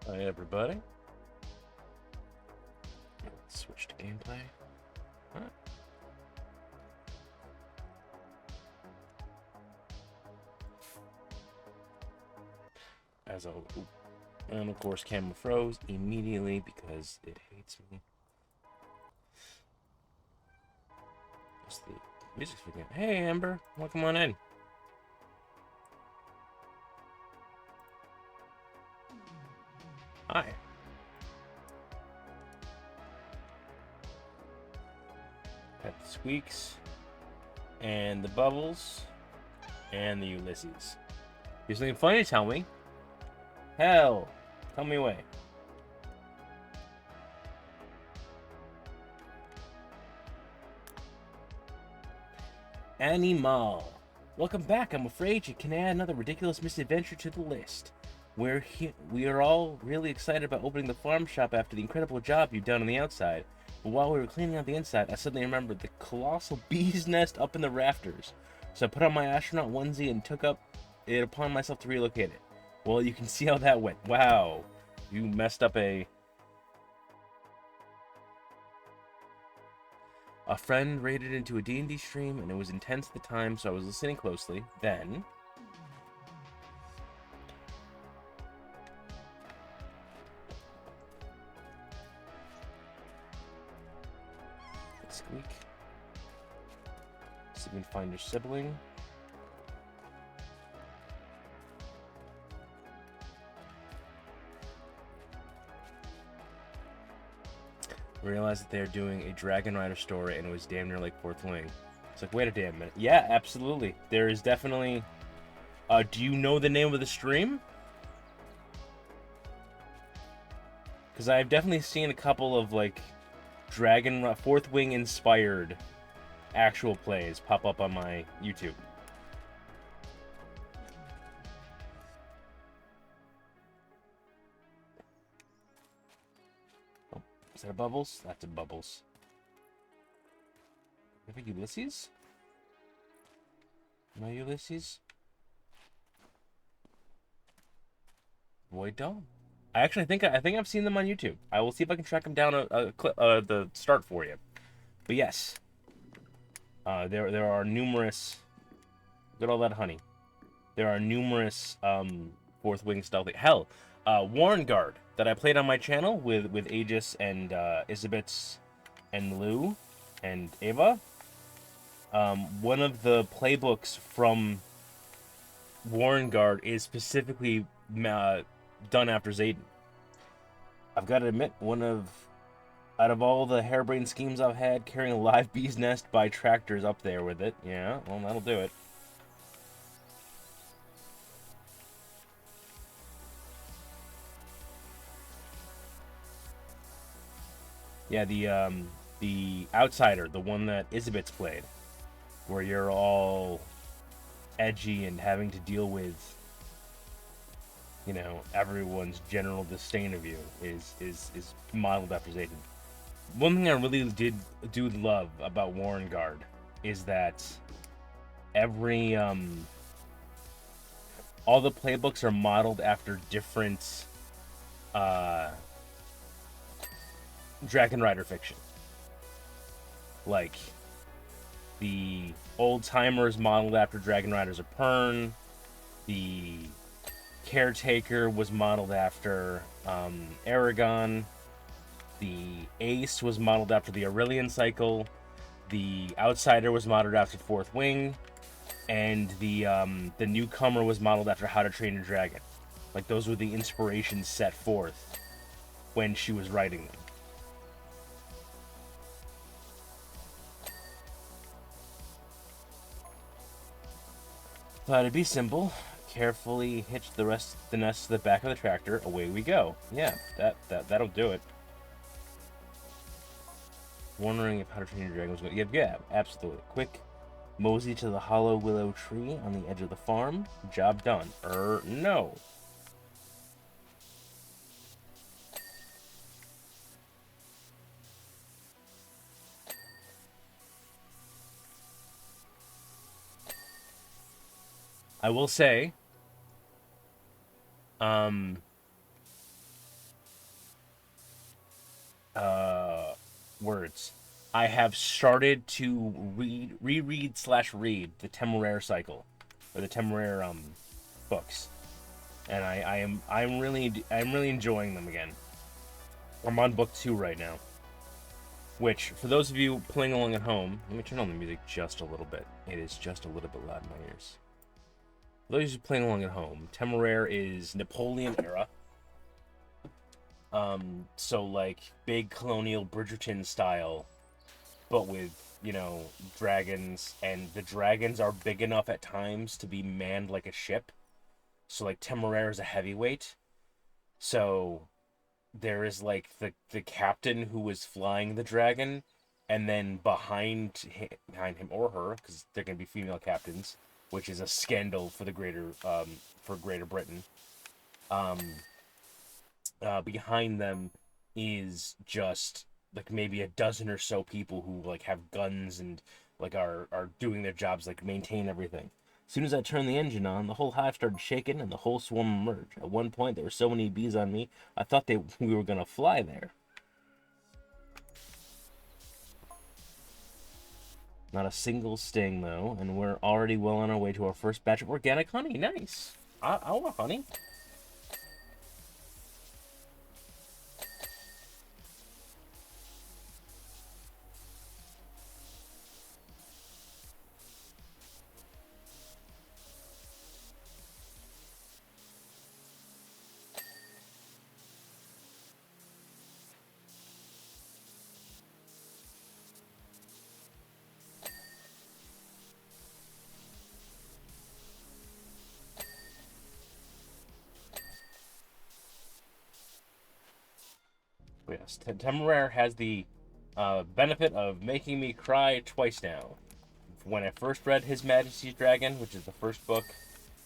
Hi everybody. Let's switch to gameplay. Huh. And of course camera froze immediately because it hates me. Just the music's freaking. Hey Amber, welcome on in. Hi. Got the squeaks and the bubbles and the Ulysses. You something funny to tell me? Hell, tell me away. Animal. Welcome back. I'm afraid you can add another ridiculous misadventure to the list. We are all really excited about opening the farm shop after the incredible job you've done on the outside. But while we were cleaning out the inside, I suddenly remembered the colossal bee's nest up in the rafters. So I put on my astronaut onesie and took up it upon myself to relocate it. Well, you can see how that went. Wow. You messed up a friend raided into a D&D stream, and it was intense at the time, so I was listening closely. Then squeak. See if we can find your sibling. Realized that they're doing a Dragon Rider story, and it was damn near like Fourth Wing. It's like, wait a damn minute. Yeah, absolutely. There is definitely. Do you know the name of the stream? Because I've definitely seen a couple of like Fourth Wing inspired actual plays pop up on my YouTube. Oh, is that a Bubbles? That's a Bubbles. I think Ulysses? No Ulysses? Void Dome? I think I've seen them on YouTube. I will see if I can track them down the start for you. But yes, there are numerous. Look at all that honey. There are numerous Fourth Wing stealthy. Hell, Warren Guard that I played on my channel with Aegis and Isabits and Lou and Ava. One of the playbooks from Warren Guard is specifically done after Zayden. I've got to admit, out of all the harebrained schemes I've had, carrying a live bee's nest by tractors up there with it, yeah, well, that'll do it. Yeah, the Outsider, the one that Isabits played, where you're all edgy and having to deal with, you know, everyone's general disdain of you, is modeled after Zayden. One thing I really do love about Warren Guard is that every all the playbooks are modeled after different Dragon Rider fiction. Like the old timers modeled after Dragon Riders of Pern. The Caretaker was modeled after Aragon. The Ace was modeled after the Aurelian Cycle. The Outsider was modeled after Fourth Wing, and the Newcomer was modeled after How to Train Your Dragon. Like, those were the inspirations set forth when she was writing them. Thought it'd be simple. Carefully hitch the nest to the back of the tractor. Away we go. Yeah, that'll do it. Wondering if How to Train Your Dragon was going. Yeah, absolutely. Quick mosey to the hollow willow tree on the edge of the farm. Job done. No. I will say, words. I have started to reread slash read the Temeraire cycle, or the Temeraire books, and I'm really enjoying them again. I'm on book 2 right now. Which, for those of you playing along at home, let me turn on the music just a little bit. It is just a little bit loud in my ears. For those of you playing along at home, Temeraire is Napoleon era. So like big colonial Bridgerton style, but with, dragons, and the dragons are big enough at times to be manned like a ship. So like Temeraire is a heavyweight. So there is like the captain who was flying the dragon, and then behind him or her, because there can be female captains, which is a scandal for the Greater Britain. Um, Behind them is just like maybe a dozen or so people who like have guns and like are doing their jobs, like maintain everything. As soon as I turned the engine on, the whole hive started shaking and the whole swarm emerged. At one point, there were so many bees on me, I thought we were gonna fly there. Not a single sting though, and we're already well on our way to our first batch of organic honey. Nice. I want honey. Yes, Temeraire has the benefit of making me cry twice now. When I first read His Majesty's Dragon, which is the first book,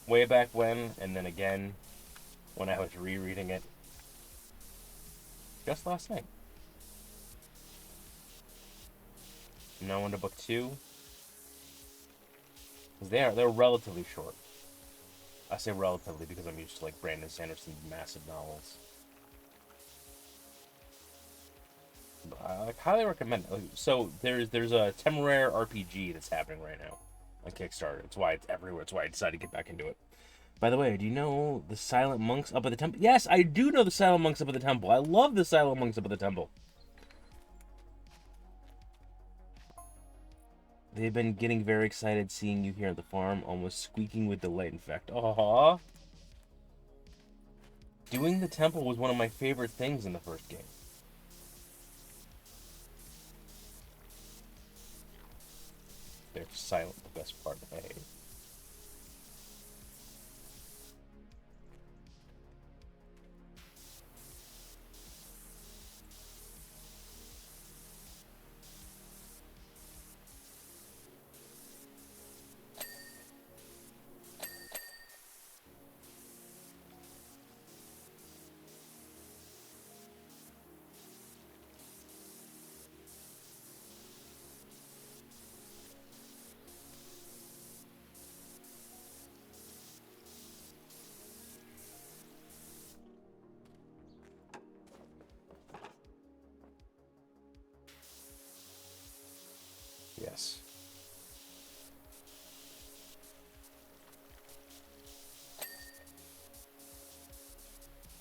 way back when, and then again when I was rereading it just last night. Now into book 2, because they're relatively short. I say relatively because I'm used to like Brandon Sanderson's massive novels. I like, highly recommend it. So there's a Temeraire RPG that's happening right now on Kickstarter. It's why it's everywhere. It's why I decided to get back into it. By the way, do you know the Silent Monks up at the temple? Yes, I do know the Silent Monks up at the temple. I love the Silent Monks up at the temple. They've been getting very excited seeing you here at the farm, almost squeaking with delight, in fact. Aww. Doing the temple was one of my favorite things in the first game. They're silent, the best part. Hey. Yes.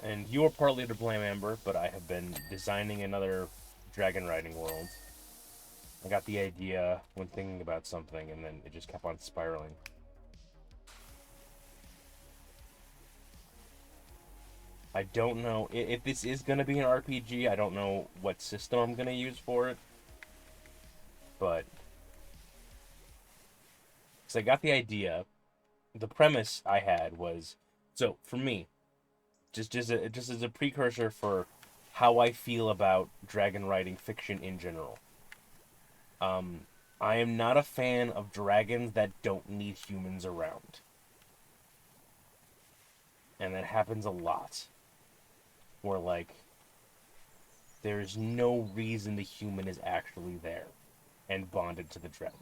And you are partly to blame, Amber, but I have been designing another dragon riding world. I got the idea when thinking about something, and then it just kept on spiraling. I don't know if this is going to be an RPG. I don't know what system I'm going to use for it. But, because I got the idea, the premise I had was, so for me, just as a precursor for how I feel about dragon riding fiction in general. Um, I am not a fan of dragons that don't need humans around, and that happens a lot. Where like there's no reason the human is actually there and bonded to the dragon.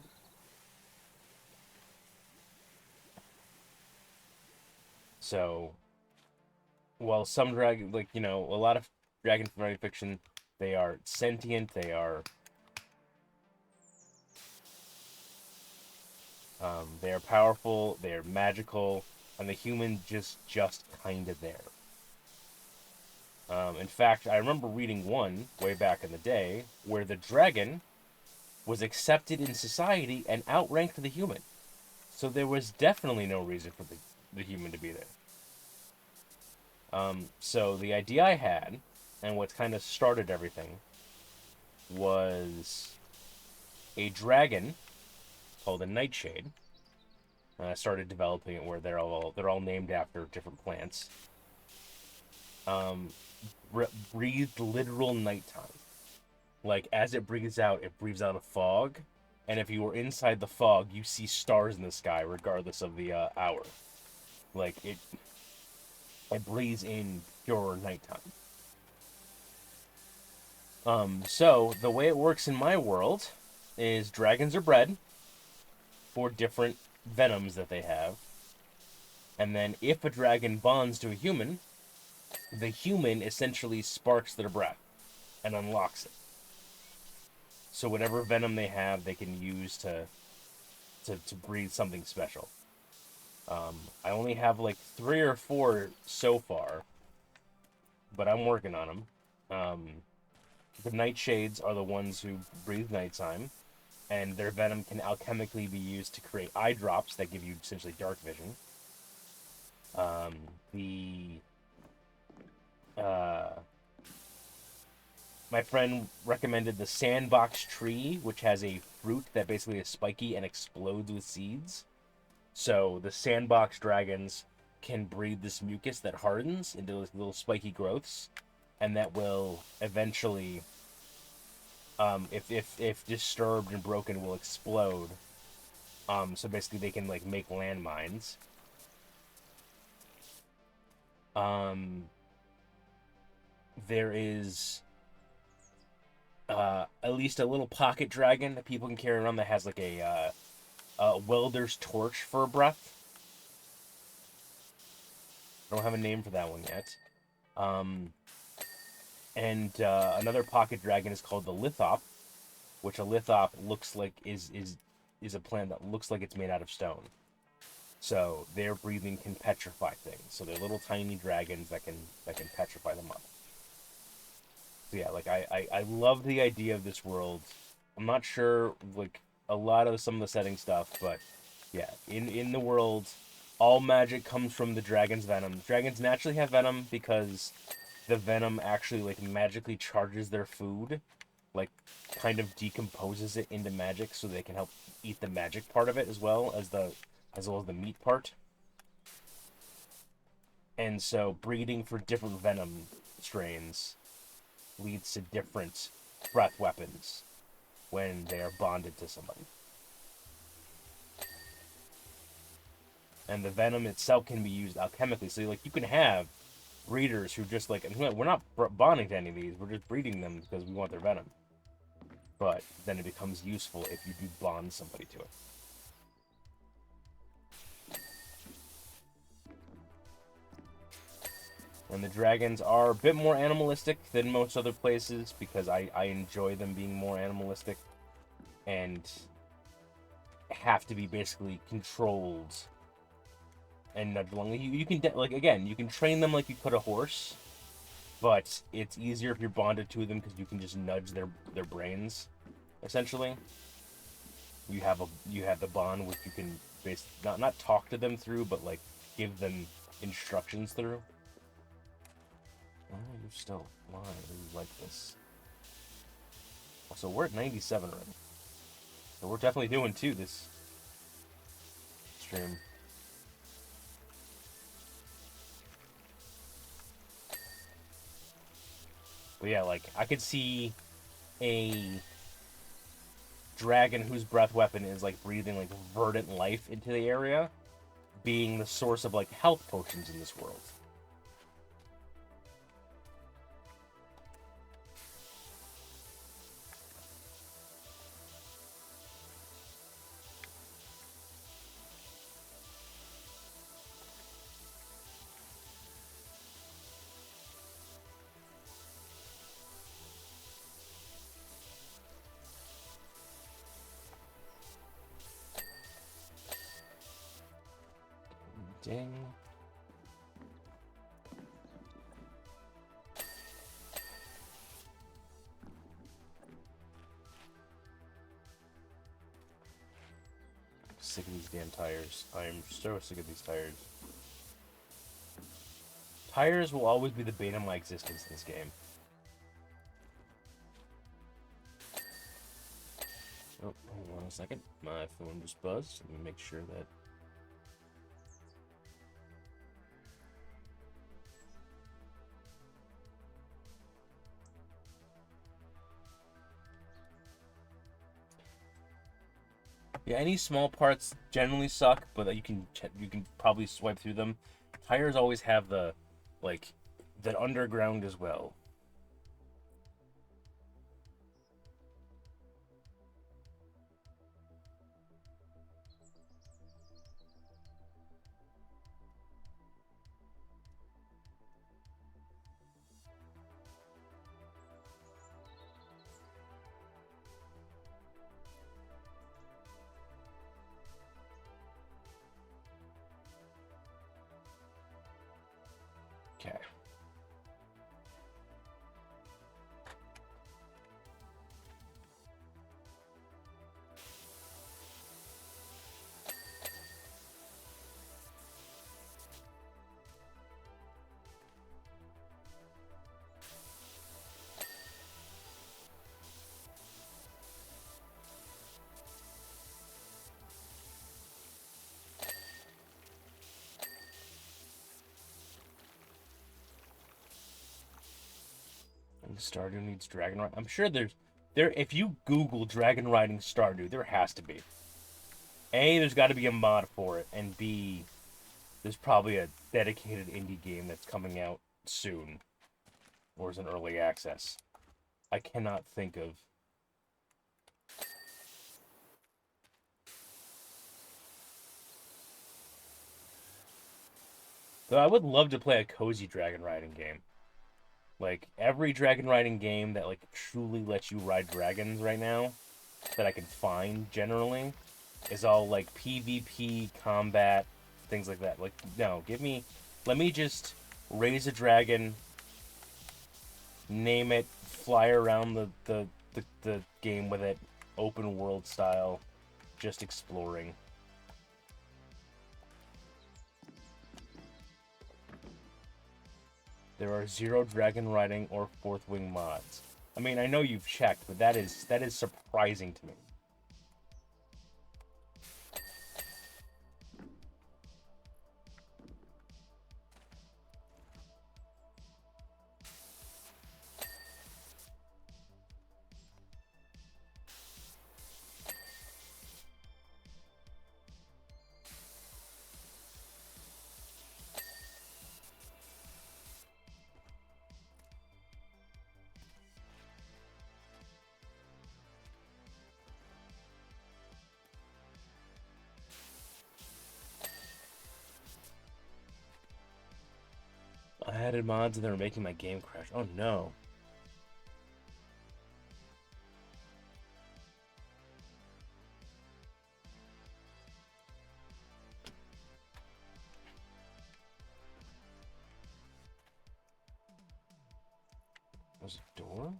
So, while some dragon, like a lot of dragon riding fiction, they are sentient, they are They are powerful, they are magical, and the human just kind of there. In fact, I remember reading one way back in the day where the dragon was accepted in society and outranked the human. So there was definitely no reason for the human to be there. So the idea I had, and what kind of started everything, was a dragon called a nightshade. And I started developing it where they're all named after different plants. Um, breathed literal nighttime. Like as it breathes out a fog, and if you were inside the fog, you see stars in the sky regardless of the hour. Like it breathes in pure nighttime. So the way it works in my world is dragons are bred for different venoms that they have, and then if a dragon bonds to a human, the human essentially sparks their breath and unlocks it. So whatever venom they have, they can use to breathe something special. I only have like 3 or 4 so far, but I'm working on them. The nightshades are the ones who breathe nighttime, and their venom can alchemically be used to create eye drops that give you essentially dark vision. The My friend recommended the sandbox tree, which has a fruit that basically is spiky and explodes with seeds. So the sandbox dragons can breathe this mucus that hardens into little spiky growths, and that will eventually, if disturbed and broken, will explode. So basically, they can like make landmines. There is at least a little pocket dragon that people can carry around that has like a welder's torch for a breath. I don't have a name for that one yet. And another pocket dragon is called the lithop, which a lithop looks like is a plant that looks like it's made out of stone. So their breathing can petrify things. So they're little tiny dragons that can petrify them up. So yeah, like I love the idea of this world. I'm not sure like a lot of some of the setting stuff, but yeah, in the world, all magic comes from the dragon's venom. Dragons naturally have venom because the venom actually like magically charges their food, like kind of decomposes it into magic so they can help eat the magic part of it as well as the meat part. And so breeding for different venom strains leads to different breath weapons when they are bonded to somebody. And the venom itself can be used alchemically. So like you can have breeders who just like, we're not bonding to any of these, we're just breeding them because we want their venom. But then it becomes useful if you do bond somebody to it. And the dragons are a bit more animalistic than most other places because I enjoy them being more animalistic and have to be basically controlled and nudged along. You can like again, you can train them like you could a horse, but it's easier if you're bonded to them because you can just nudge their brains. Essentially, you have the bond which you can not talk to them through, but like give them instructions through. Oh, you're still lying. You like this. So we're at 97 already. So we're definitely doing 2 this stream. But yeah, like, I could see a dragon whose breath weapon is, like, breathing, like, verdant life into the area being the source of, like, health potions in this world. Ding. Sick of these damn tires. I am so sick of these tires. Tires will always be the bane of my existence in this game. Oh, hold on a second. My phone just buzzed. Let me make sure that... Yeah, any small parts generally suck, but you can probably swipe through them. Tires always have the, like, the underground as well. Okay. Stardew needs dragon riding. I'm sure there. If you Google dragon riding Stardew, there has to be. A, there's got to be a mod for it, and B, there's probably a dedicated indie game that's coming out soon, or is in early access. I cannot think of. Though I would love to play a cozy dragon riding game. Like, every dragon riding game that, like, truly lets you ride dragons right now, that I can find, generally, is all, like, PvP, combat, things like that. Like, no, let me just raise a dragon, name it, fly around the game with it, open world style, just exploring. There are 0 dragon riding or fourth wing mods. I mean, I know you've checked, but that is surprising to me. I added mods and they were making my game crash. Oh no. There's a door?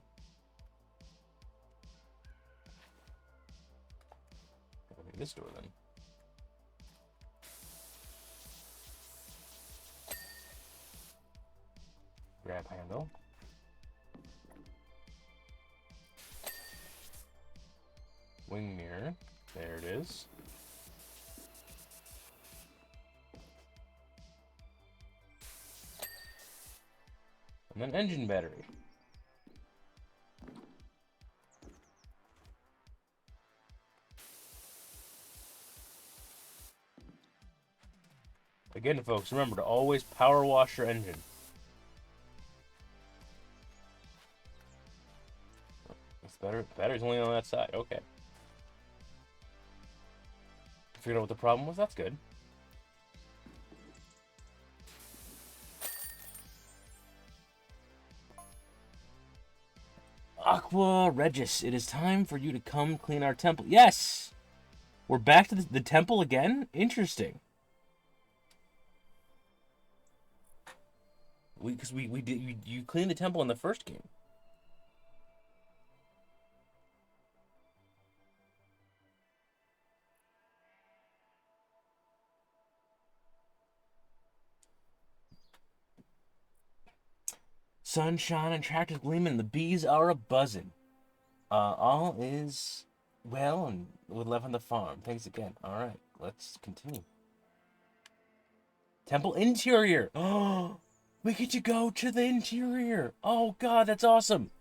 Maybe this door then. Grab handle. Wing mirror. There it is. And then engine battery. Again, folks, remember to always power wash your engine. Battery's only on that side. Okay. Figured out what the problem was. That's good. Aqua Regis, it is time for you to come clean our temple. Yes! We're back to the temple again? Interesting. Because we did you cleaned the temple in the first game. Sunshine and tractors gleaming, the bees are a buzzing. All is well and with love on the farm. Thanks again. All right, let's continue. Temple interior. Oh, we get to go to the interior. Oh God, that's awesome.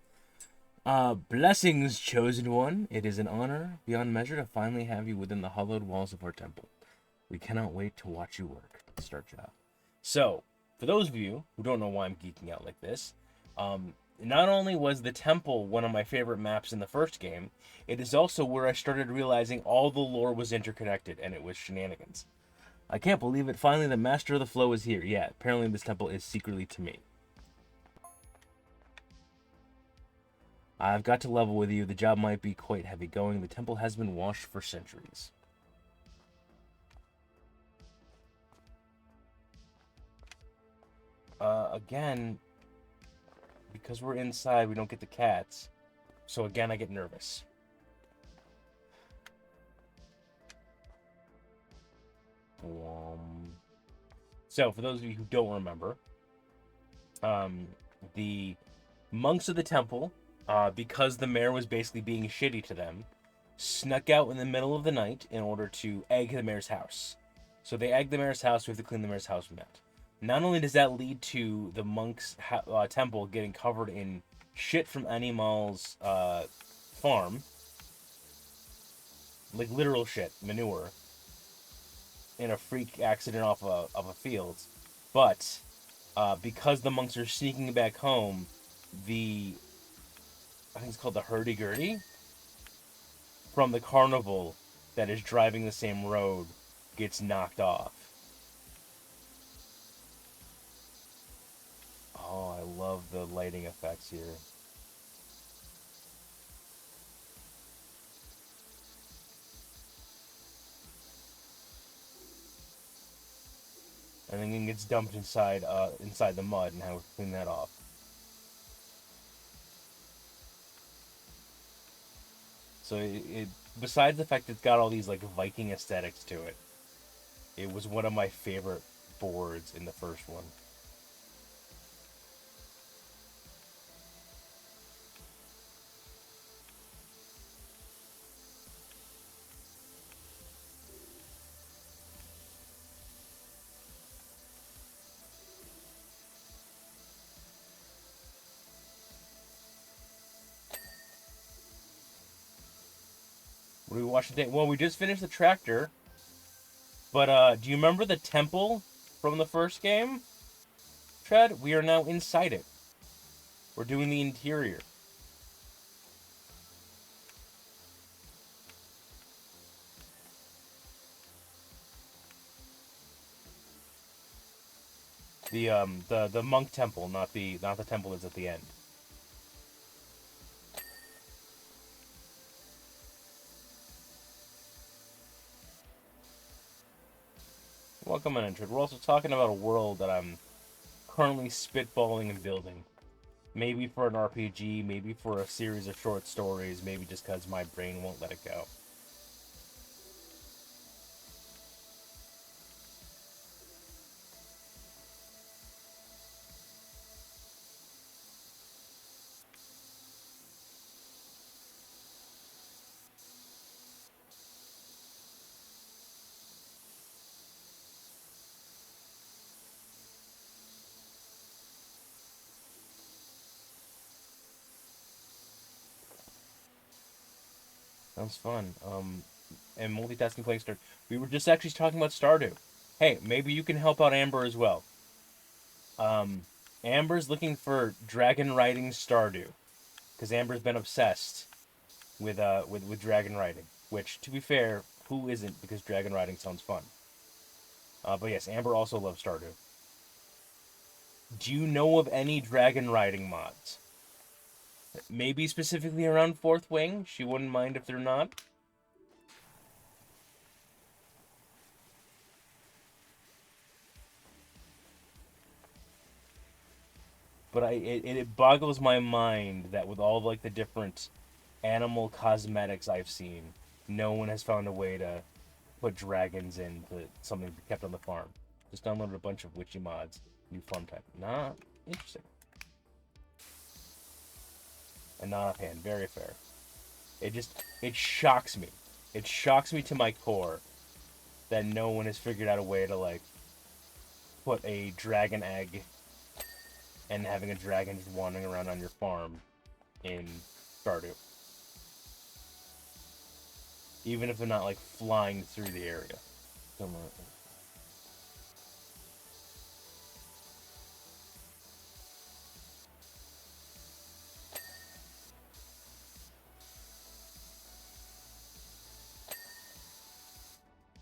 Blessings, chosen one. It is an honor beyond measure to finally have you within the hallowed walls of our temple. We cannot wait to watch you work. Start job. So, for those of you who don't know why I'm geeking out like this, not only was the temple one of my favorite maps in the first game, it is also where I started realizing all the lore was interconnected, and it was shenanigans. I can't believe it. Finally, the master of the flow is here. Yeah, apparently this temple is secretly to me. I've got to level with you. The job might be quite heavy going. The temple has been washed for centuries. Again, because we're inside, we don't get the cats. So again, I get nervous. So, for those of you who don't remember, the monks of the temple, because the mayor was basically being shitty to them, snuck out in the middle of the night in order to egg the mayor's house. So they egg the mayor's house. We have to clean the mayor's house from that. Not only does that lead to the monks' temple getting covered in shit from Animal's farm, like literal shit, manure, in a freak accident off of a field, but because the monks are sneaking back home, I think it's called the hurdy-gurdy from the carnival that is driving the same road gets knocked off. Oh, I love the lighting effects here. And then it gets dumped inside the mud, and how to clean that off. So it besides the fact it's got all these like Viking aesthetics to it, it was one of my favorite boards in the first one. What do we watch today? Well, we just finished the tractor, but do you remember the temple from the first game? Tread, we are now inside it. We're doing the interior. The monk temple, not the temple that's at the end. Welcome on, Tread. We're also talking about a world that I'm currently spitballing and building. Maybe for an RPG, maybe for a series of short stories, maybe just because my brain won't let it go. Sounds fun. And multitasking playing Stardew. We were just actually talking about Stardew. Hey, maybe you can help out Amber as well. Amber's looking for dragon riding Stardew, because Amber's been obsessed with dragon riding. Which, to be fair, who isn't? Because dragon riding sounds fun. But yes, Amber also loves Stardew. Do you know of any dragon riding mods? Maybe specifically around Fourth Wing? She wouldn't mind if they're not. But it boggles my mind that with all like the different animal cosmetics I've seen, no one has found a way to put dragons into something kept on the farm. Just downloaded a bunch of witchy mods, new farm type. Not interesting. And not offhand, very fair. It shocks me. It shocks me to my core that no one has figured out a way to like put a dragon egg and having a dragon just wandering around on your farm in Stardew. Even if they're not like flying through the area. Come on.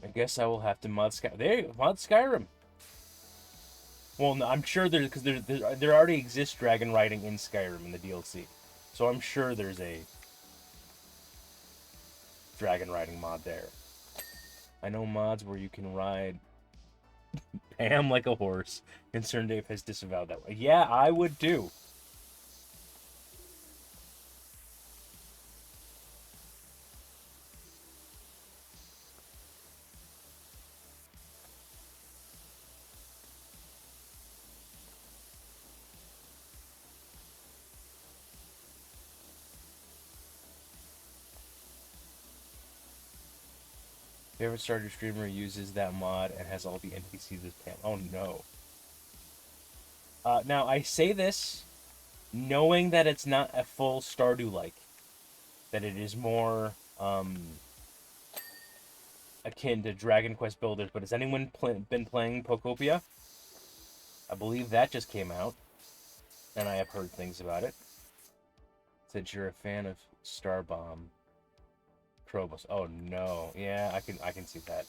I guess I will have to mod Skyrim. There you go, mod Skyrim. Well, no, I'm sure there's because there already exists dragon riding in Skyrim in the DLC, so I'm sure there's a dragon riding mod there. I know mods where you can ride Pam like a horse, and CernDave has disavowed that way. Yeah, I would too. Favorite Stardew streamer uses that mod and has all the NPCs as Pam. Oh no. Now I say this knowing that it's not a full Stardew like, that it is more akin to Dragon Quest Builders. But has anyone been playing Pokopia? I believe that just came out, and I have heard things about it. Said you're a fan of Starbomb. Krobos. Oh no. Yeah, I can see that.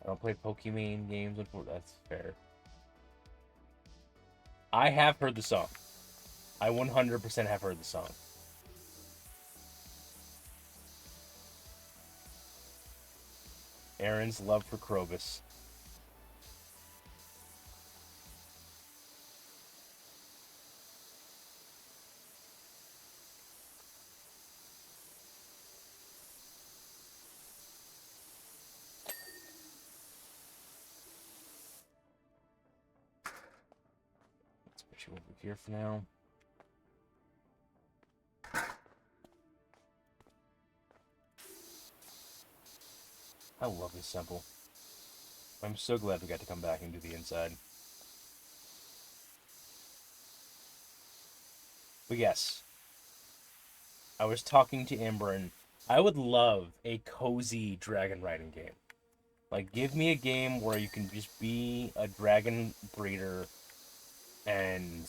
I don't play Pokemon games before. That's fair. I have heard the song. I 100% have heard the song. Aaron's love for Krobus. Let's put you over here for now. I love this sample. I'm so glad we got to come back and do the inside. But yes, I was talking to Amber, and I would love a cozy dragon riding game. Like, give me a game where you can just be a dragon breeder and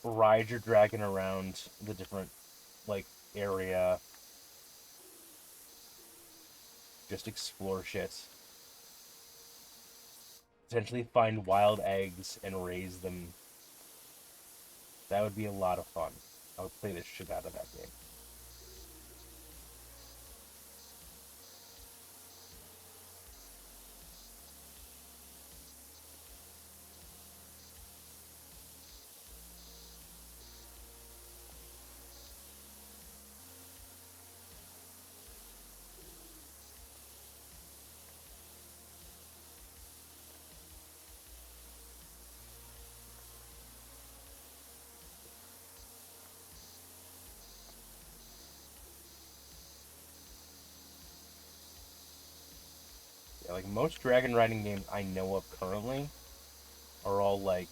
ride your dragon around the different, like, area. Just explore shit. Potentially find wild eggs and raise them. That would be a lot of fun. I would play the shit out of that game. Yeah, like most dragon riding games I know of currently are all like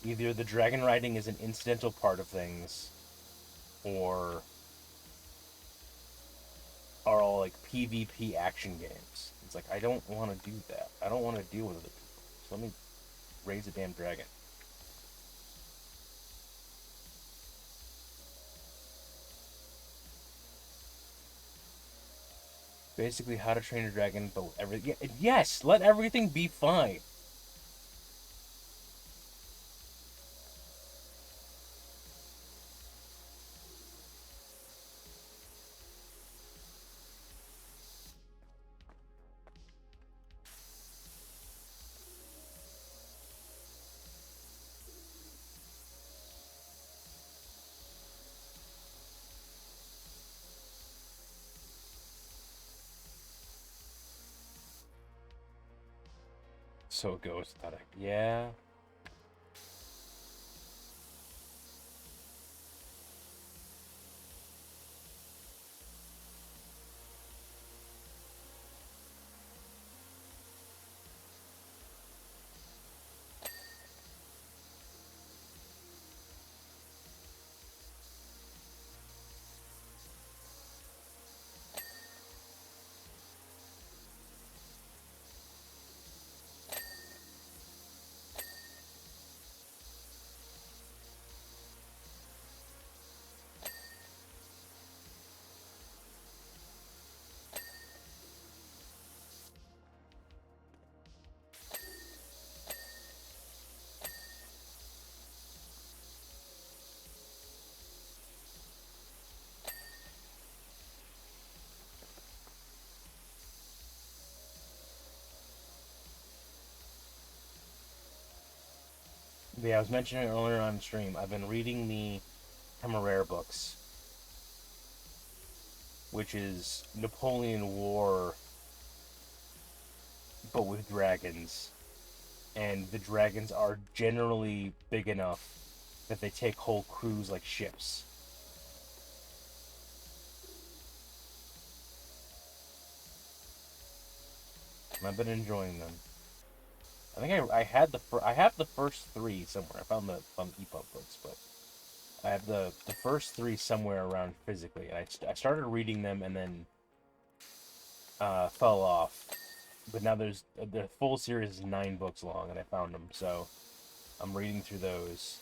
either the dragon riding is an incidental part of things or are all like PvP action games. It's like I don't want to do that. I don't want to deal with other people. So let me raise a damn dragon. Basically, How to Train Your Dragon, but everything. Yes, let everything be fine. So it goes. Yeah. Yeah, I was mentioning earlier on stream. I've been reading the Temeraire books, which is Napoleon War, but with dragons. And the dragons are generally big enough that they take whole crews like ships. And I've been enjoying them. I think I had I have the first three somewhere. I found the EPUB books, but I have the first three somewhere around physically. And I started reading them and then fell off. But now the full series is 9 books long, and I found them, so I'm reading through those.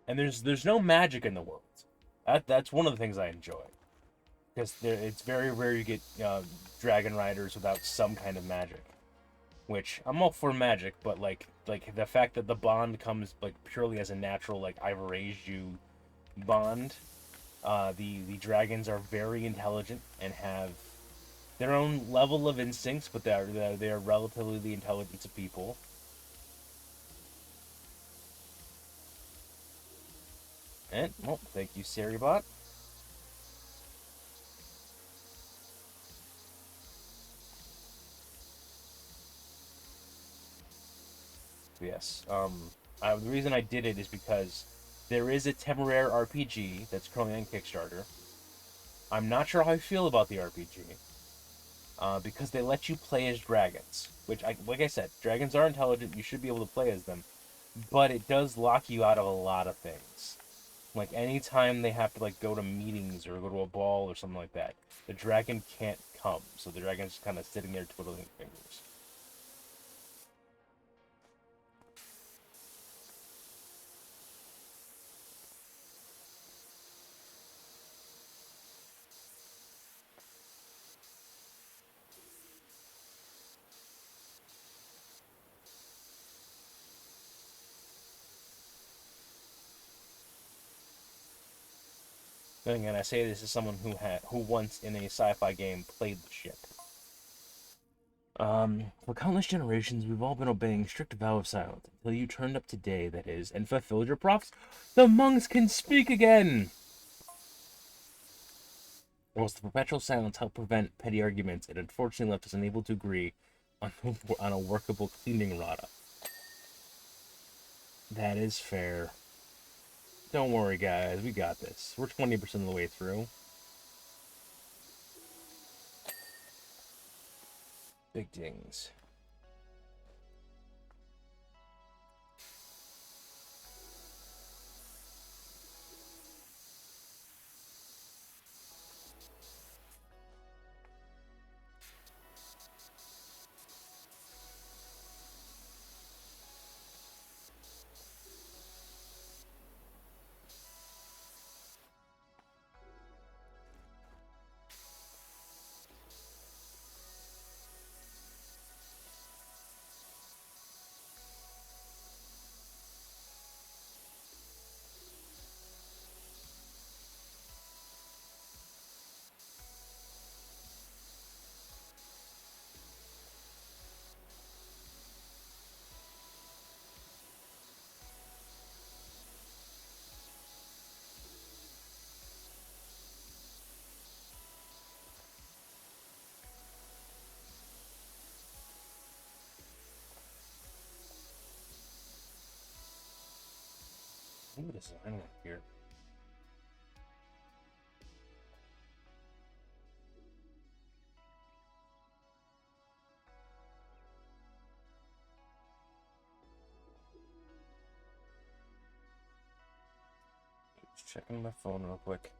And there's no magic in the world. That's one of the things I enjoy, because it's very rare you get dragon riders without some kind of magic. Which I'm all for magic, but like the fact that the bond comes like purely as a natural, like I've raised you bond. The dragons are very intelligent and have their own level of instincts, but they are relatively the intelligence of people. And well, thank you, Seribot. Yes. The reason I did it is because there is a Temeraire RPG that's currently on Kickstarter. I'm not sure how I feel about the RPG. Because they let you play as dragons, like I said, dragons are intelligent. You should be able to play as them, but it does lock you out of a lot of things. Like anytime they have to like go to meetings or go to a ball or something like that, the dragon can't come, so the dragon's kind of sitting there twiddling fingers. Then again, I say this as someone who once in a sci-fi game played the ship. For countless generations, we've all been obeying strict vow of silence until you turned up today, that is, and fulfilled your prophecy. The monks can speak again! Whilst the perpetual silence helped prevent petty arguments, it unfortunately left us unable to agree on, on a workable cleaning rata. That is fair. Don't worry, guys. We got this. We're 20% of the way through. Big dings. see what design work here. Just checking my phone real quick.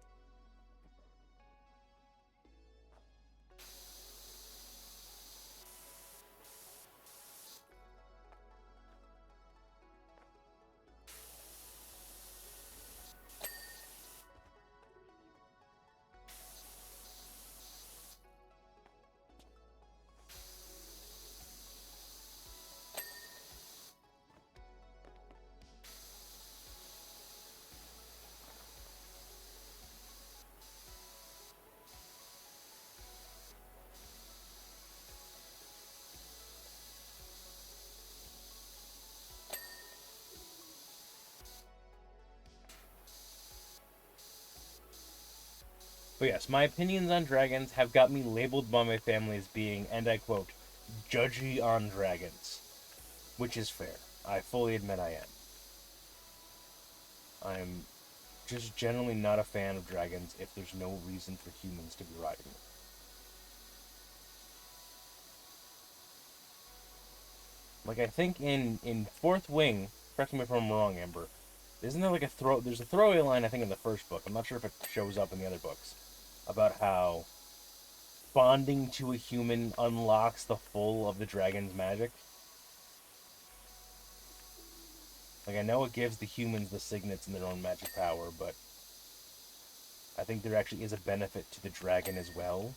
But yes, my opinions on dragons have got me labeled by my family as being, and I quote, judgy on dragons. Which is fair. I fully admit I am. I'm just generally not a fan of dragons if there's no reason for humans to be riding them. Like, I think in Fourth Wing, correct me if I'm wrong, Amber, isn't there like there's a throwaway line, I think, in the first book, I'm not sure if it shows up in the other books, about how bonding to a human unlocks the full of the dragon's magic. Like, I know it gives the humans the signets and their own magic power, but I think there actually is a benefit to the dragon as well.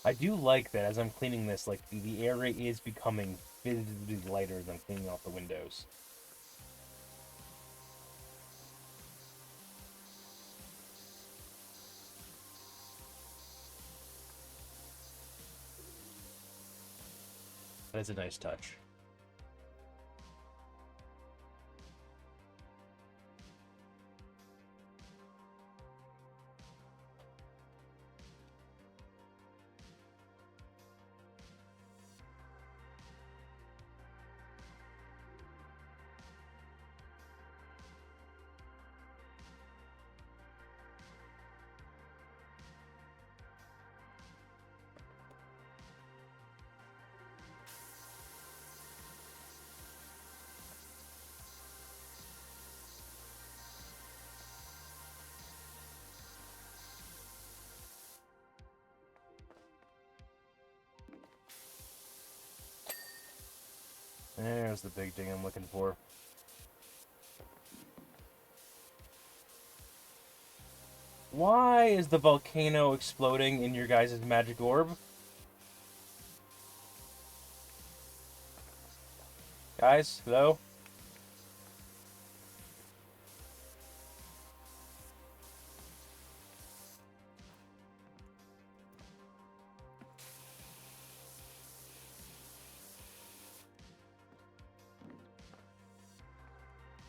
I do like that as I'm cleaning this, like, the area is becoming visibly lighter as I'm cleaning off the windows. That is a nice touch. There's the big thing I'm looking for. Why is the volcano exploding in your guys' magic orb? Guys, hello?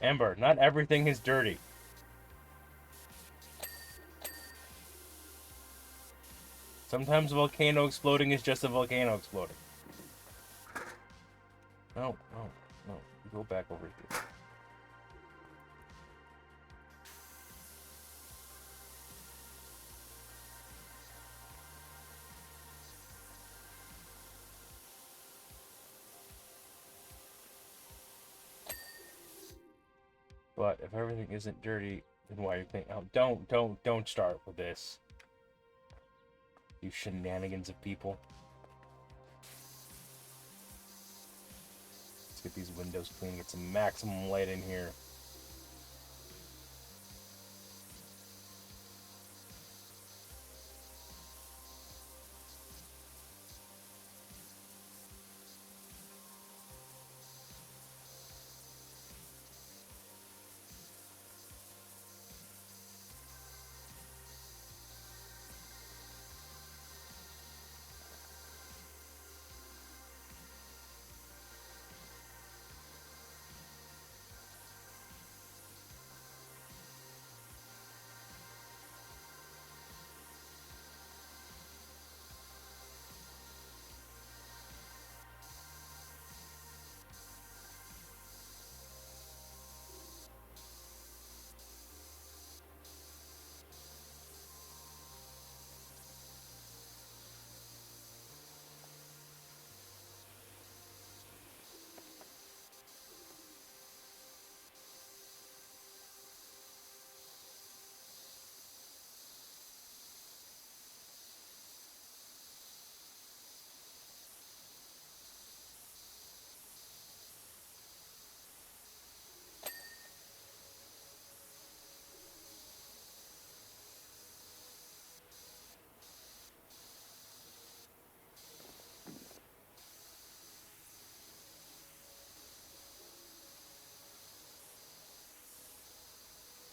Amber, not everything is dirty. Sometimes a volcano exploding is just a volcano exploding. No, no, no. Go back over here. But if everything isn't dirty, And why you think? Oh, don't start with this. You shenanigans of people. Let's get these windows clean. Get some maximum light in here.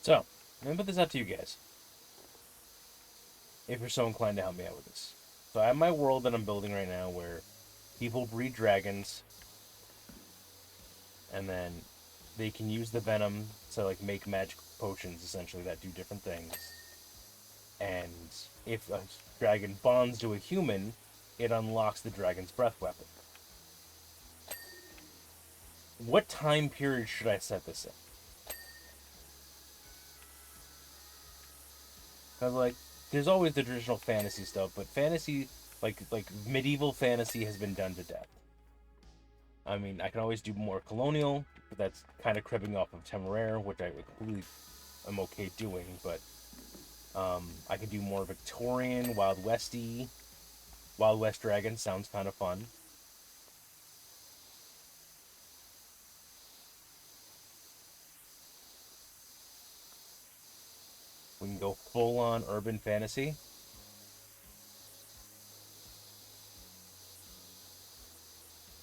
So, let me put this out to you guys. If you're so inclined to help me out with this. So I have my world that I'm building right now where people breed dragons and then they can use the venom to like make magic potions essentially that do different things. And if a dragon bonds to a human, it unlocks the dragon's breath weapon. What time period should I set this in? Because like there's always the traditional fantasy stuff, but fantasy like medieval fantasy has been done to death. I mean, I can always do more colonial, but that's kind of cribbing off of Temeraire, which I completely am okay doing. But I can do more Victorian, Wild Westy. Wild West Dragon sounds kind of fun. We can go full on urban fantasy.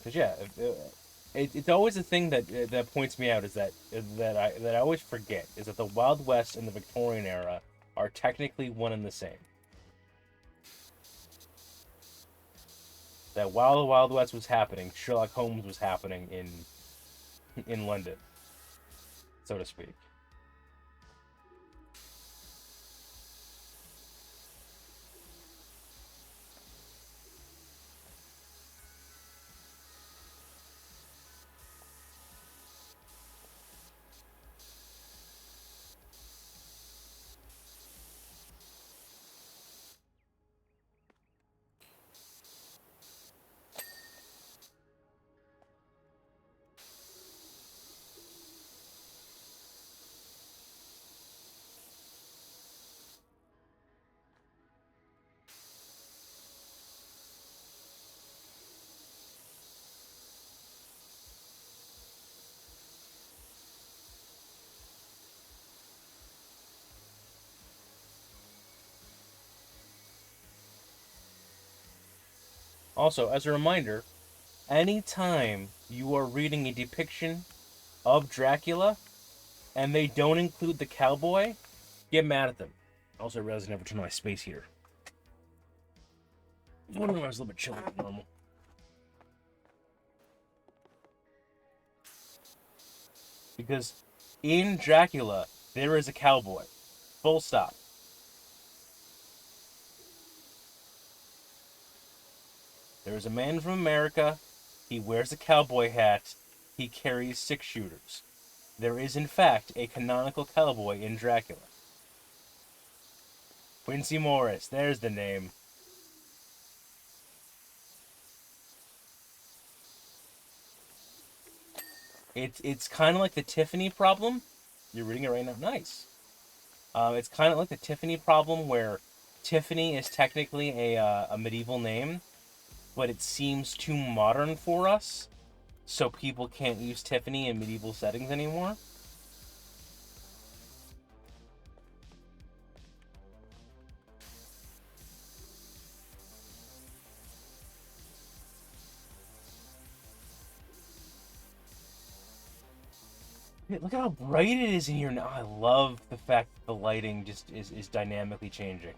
Cause yeah, it's always a thing that points me out is that I always forget is that the Wild West and the Victorian era are technically one and the same. That while the Wild West was happening, Sherlock Holmes was happening in London, so to speak. Also, as a reminder, anytime you are reading a depiction of Dracula and they don't include the cowboy, get mad at them. Also, I realized I never turned on my space heater. I wonder why I was a little bit chilly than normal. Because in Dracula, there is a cowboy. Full stop. There is a man from America. He wears a cowboy hat. He carries six shooters. There is, in fact, a canonical cowboy in Dracula. Quincy Morris, there's the name. It's kind of like the Tiffany problem. You're reading it right now. Nice. It's kind of like the Tiffany problem, where Tiffany is technically a medieval name, but it seems too modern for us, so people can't use Tiffany in medieval settings anymore. Look at how bright it is in here now. I love the fact that the lighting just is dynamically changing.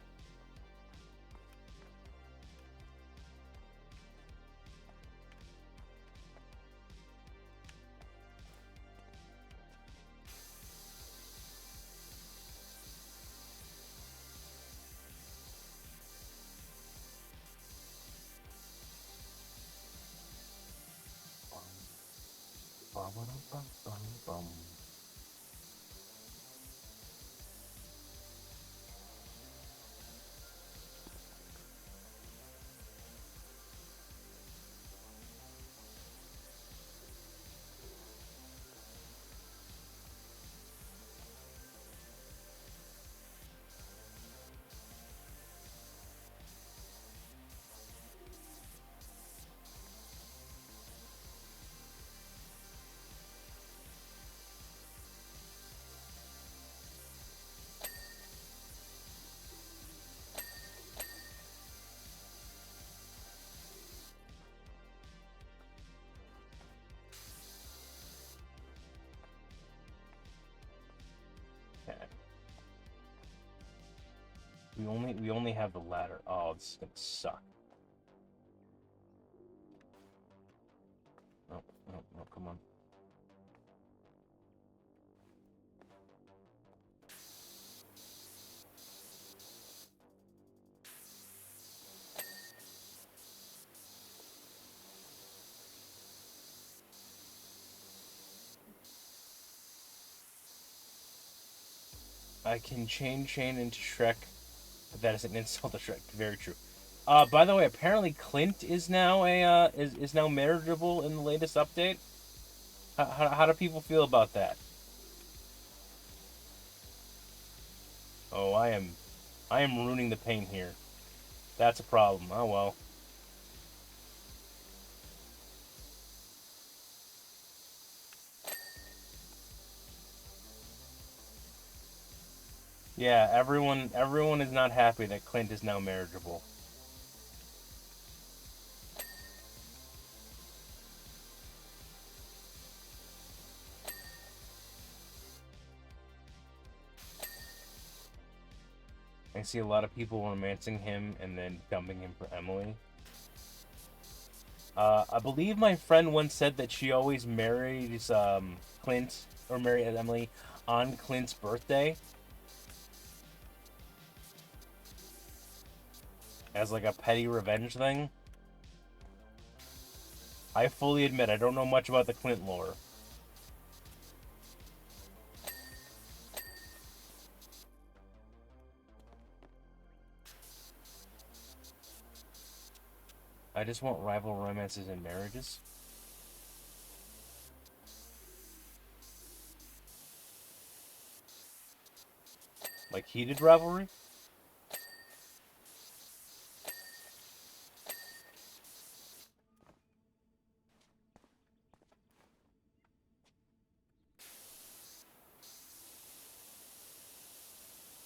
Okay. We only have the ladder. Oh, this is gonna suck. Oh, oh, oh, come on. I can chain into Shrek, but that is an insult to Shrek. Very true. By the way, apparently Clint is now is now marriageable in the latest update. How do people feel about that? Oh, I am ruining the paint here. That's a problem. Oh well. Yeah, everyone is not happy that Clint is now marriageable. I see a lot of people romancing him and then dumping him for Emily. I believe my friend once said that she always marries Clint or married Emily on Clint's birthday as like a petty revenge thing. I fully admit I don't know much about the Clint lore. I just want rival romances and marriages. Like heated rivalry?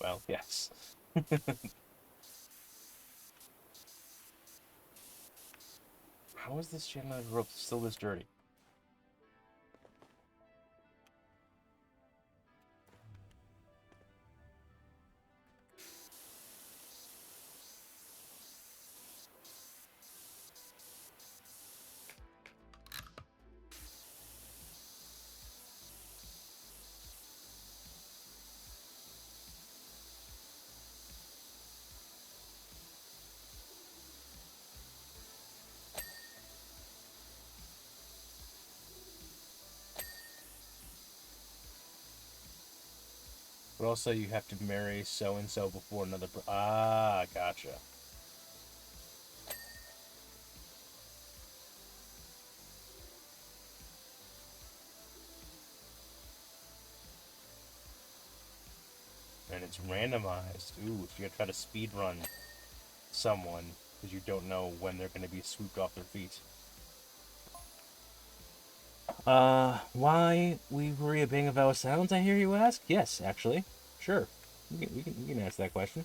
Well, yes. How is this channel rope still this dirty? But also, you have to marry so and so before another. Ah, gotcha. And it's randomized. Ooh, if you're gonna try to speed run someone because you don't know when they're gonna be swooped off their feet. Why we worry a bang of our sounds, I hear you ask? Yes, actually. Sure. We can answer that question.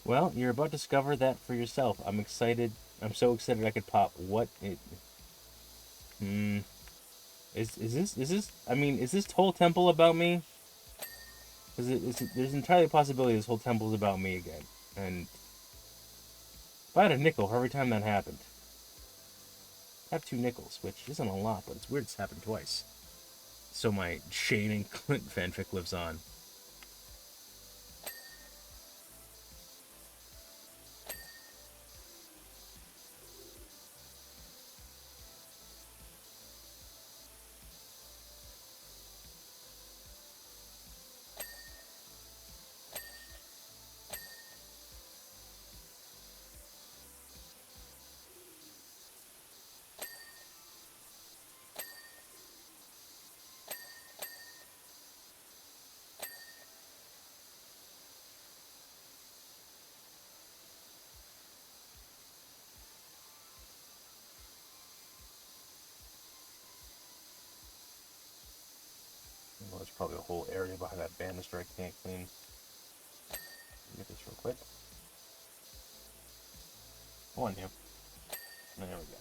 Well, you're about to discover that for yourself. I'm excited. I'm so excited I could pop. What it is this I mean, is this whole temple about me? There's entirely a possibility this whole temple is about me again. And if I had a nickel for every time that happened. I have 2 nickels, which isn't a lot, but it's weird it's happened twice. So my Shane and Clint fanfic lives on. Well, there's probably a whole area behind that banister I can't clean. Get this real quick. Hold on, you. There we go.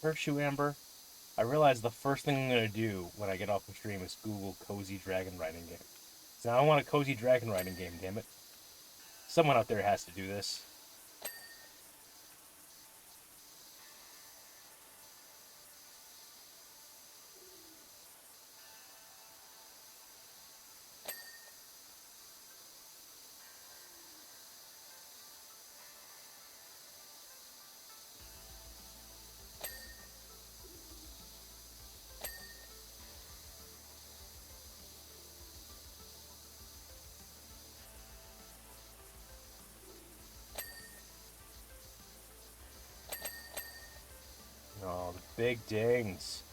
First, you Amber. I realize the first thing I'm gonna do when I get off the stream is Google cozy dragon riding game. So now I want a cozy dragon riding game. Damn it! Someone out there has to do this. Oh, the big dings.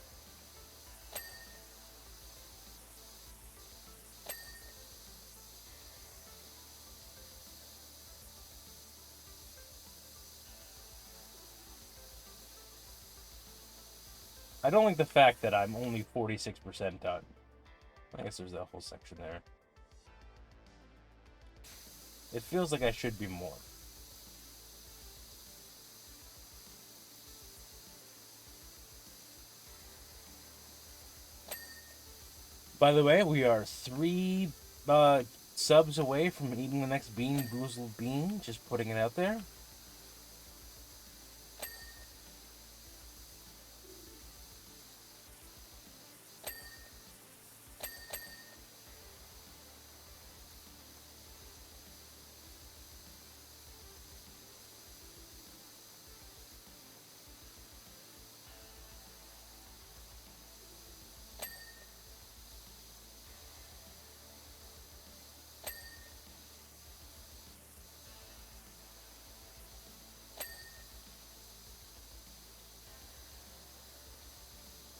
I don't like the fact that I'm only 46% done. I guess there's that whole section there. It feels like I should be more. By the way, we are 3 subs away from eating the next Bean Boozled Bean. Just putting it out there.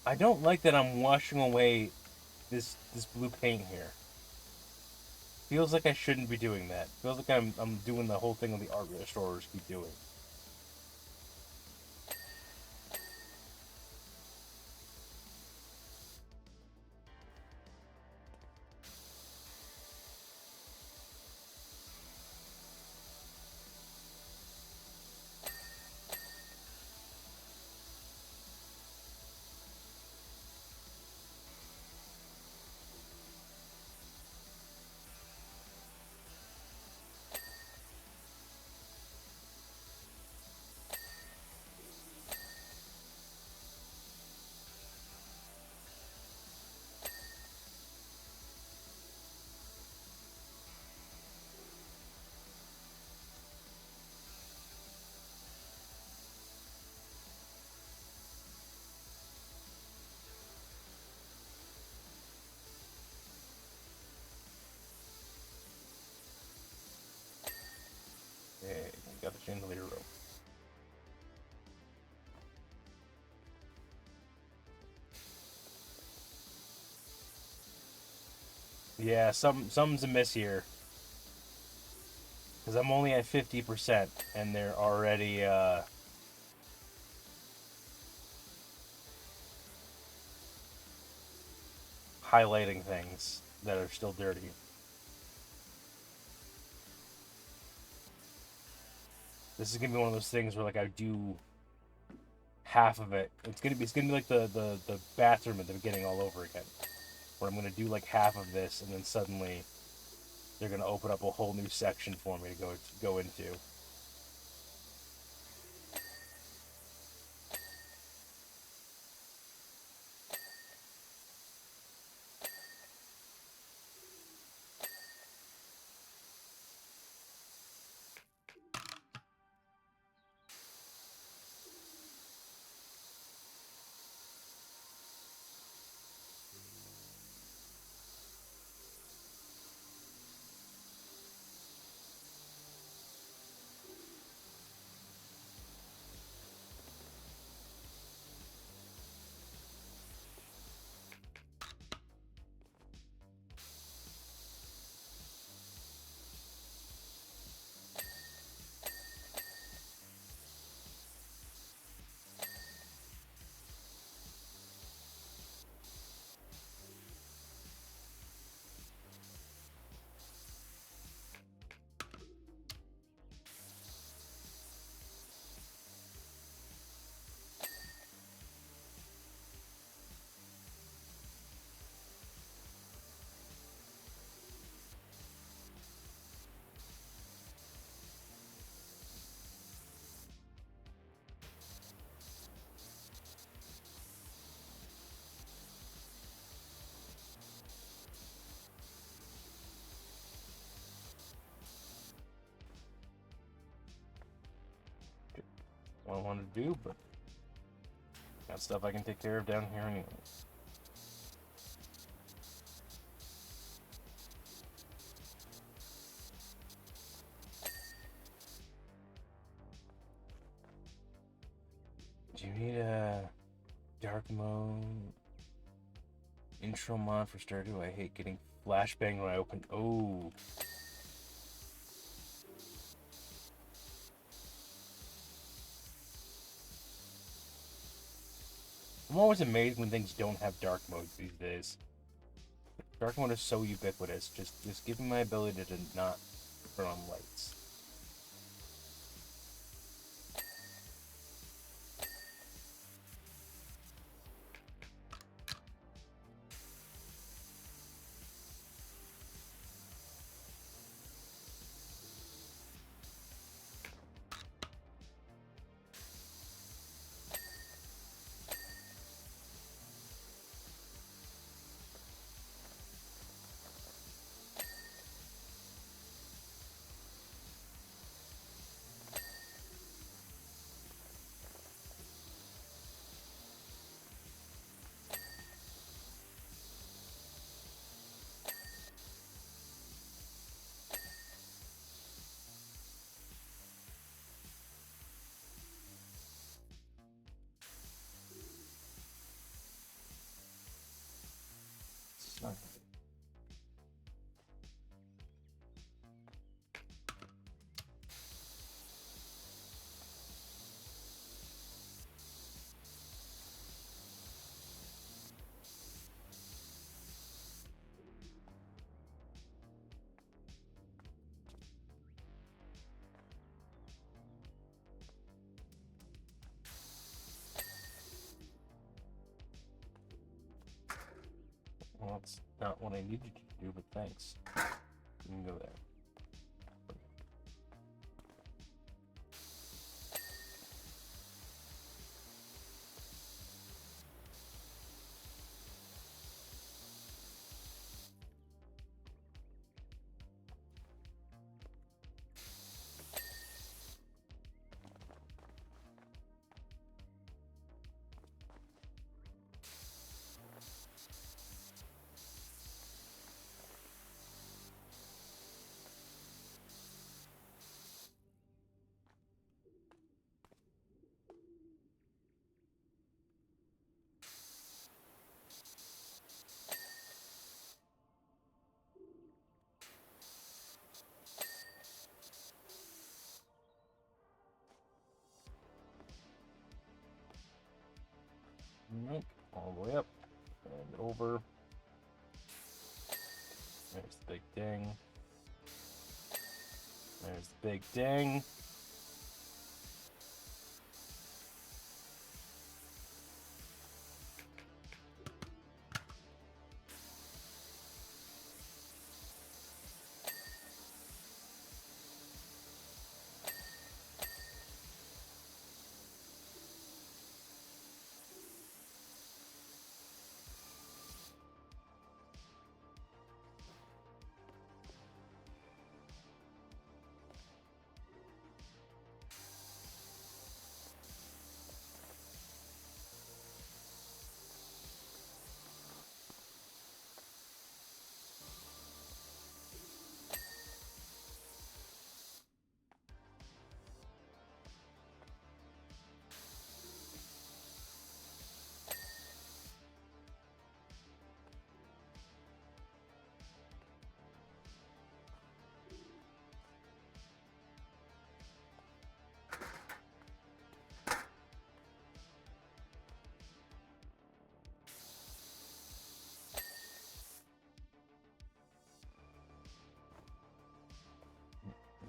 I don't like that I'm washing away this blue paint here. Feels like I shouldn't be doing that. Feels like I'm doing the whole thing on the art restorers keep doing. got the chandelier rope. Yeah, something's amiss here. Because I'm only at 50%, and they're already, highlighting things that are still dirty. This is gonna be one of those things where, like, I do half of it. It's gonna be like the bathroom at the beginning all over again. Where I'm gonna do like half of this, and then suddenly they're gonna open up a whole new section for me to go into. What I wanted to do, but got stuff I can take care of down here anyways. Do you need a dark mode intro mod for Stardew? I hate getting flashbang when I open. Oh. I'm always amazed when things don't have dark modes these days. Dark mode is so ubiquitous. Just give me my ability to not turn on lights. It's not. Well, that's not what I needed you to do, but thanks. You can go there. the way up and over. There's the big ding. There's the big ding.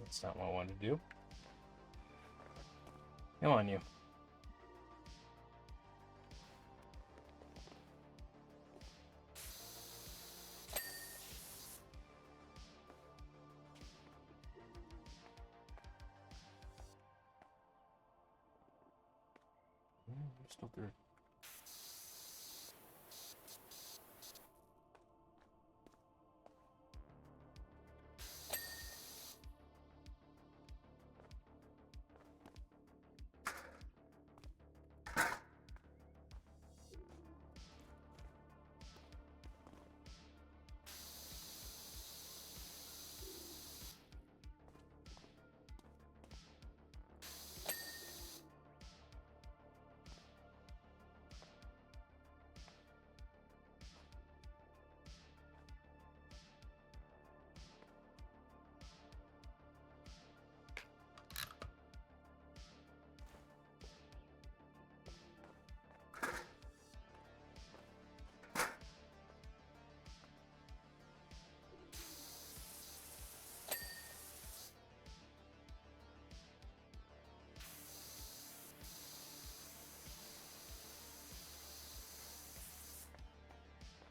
That's not what I wanted to do. Come on, you. You're still there.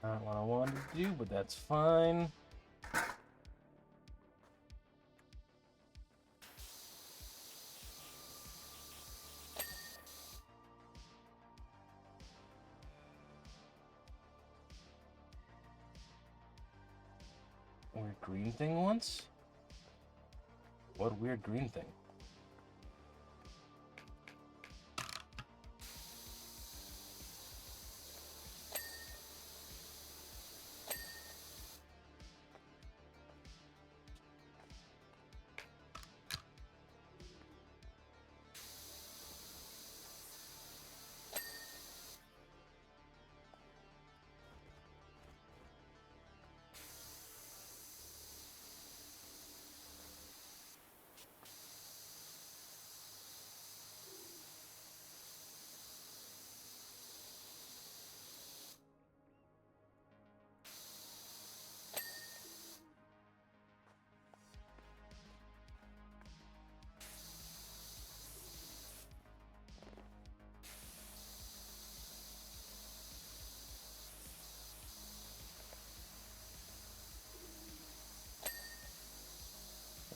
Not what I wanted to do, but that's fine. Weird green thing once? What weird green thing?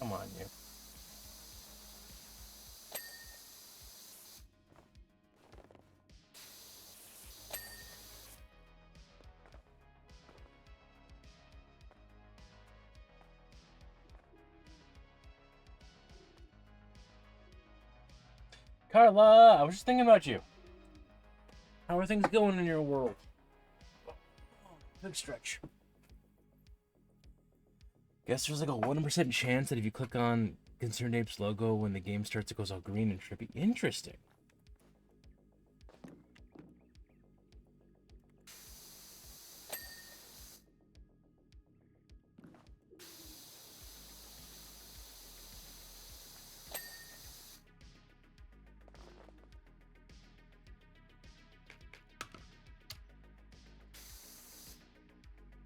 Come on, you. Carla, I was just thinking about you. How are things going in your world? Big stretch. Guess there's like a 1% chance that if you click on Concerned Apes logo when the game starts, it goes all green and trippy. Interesting.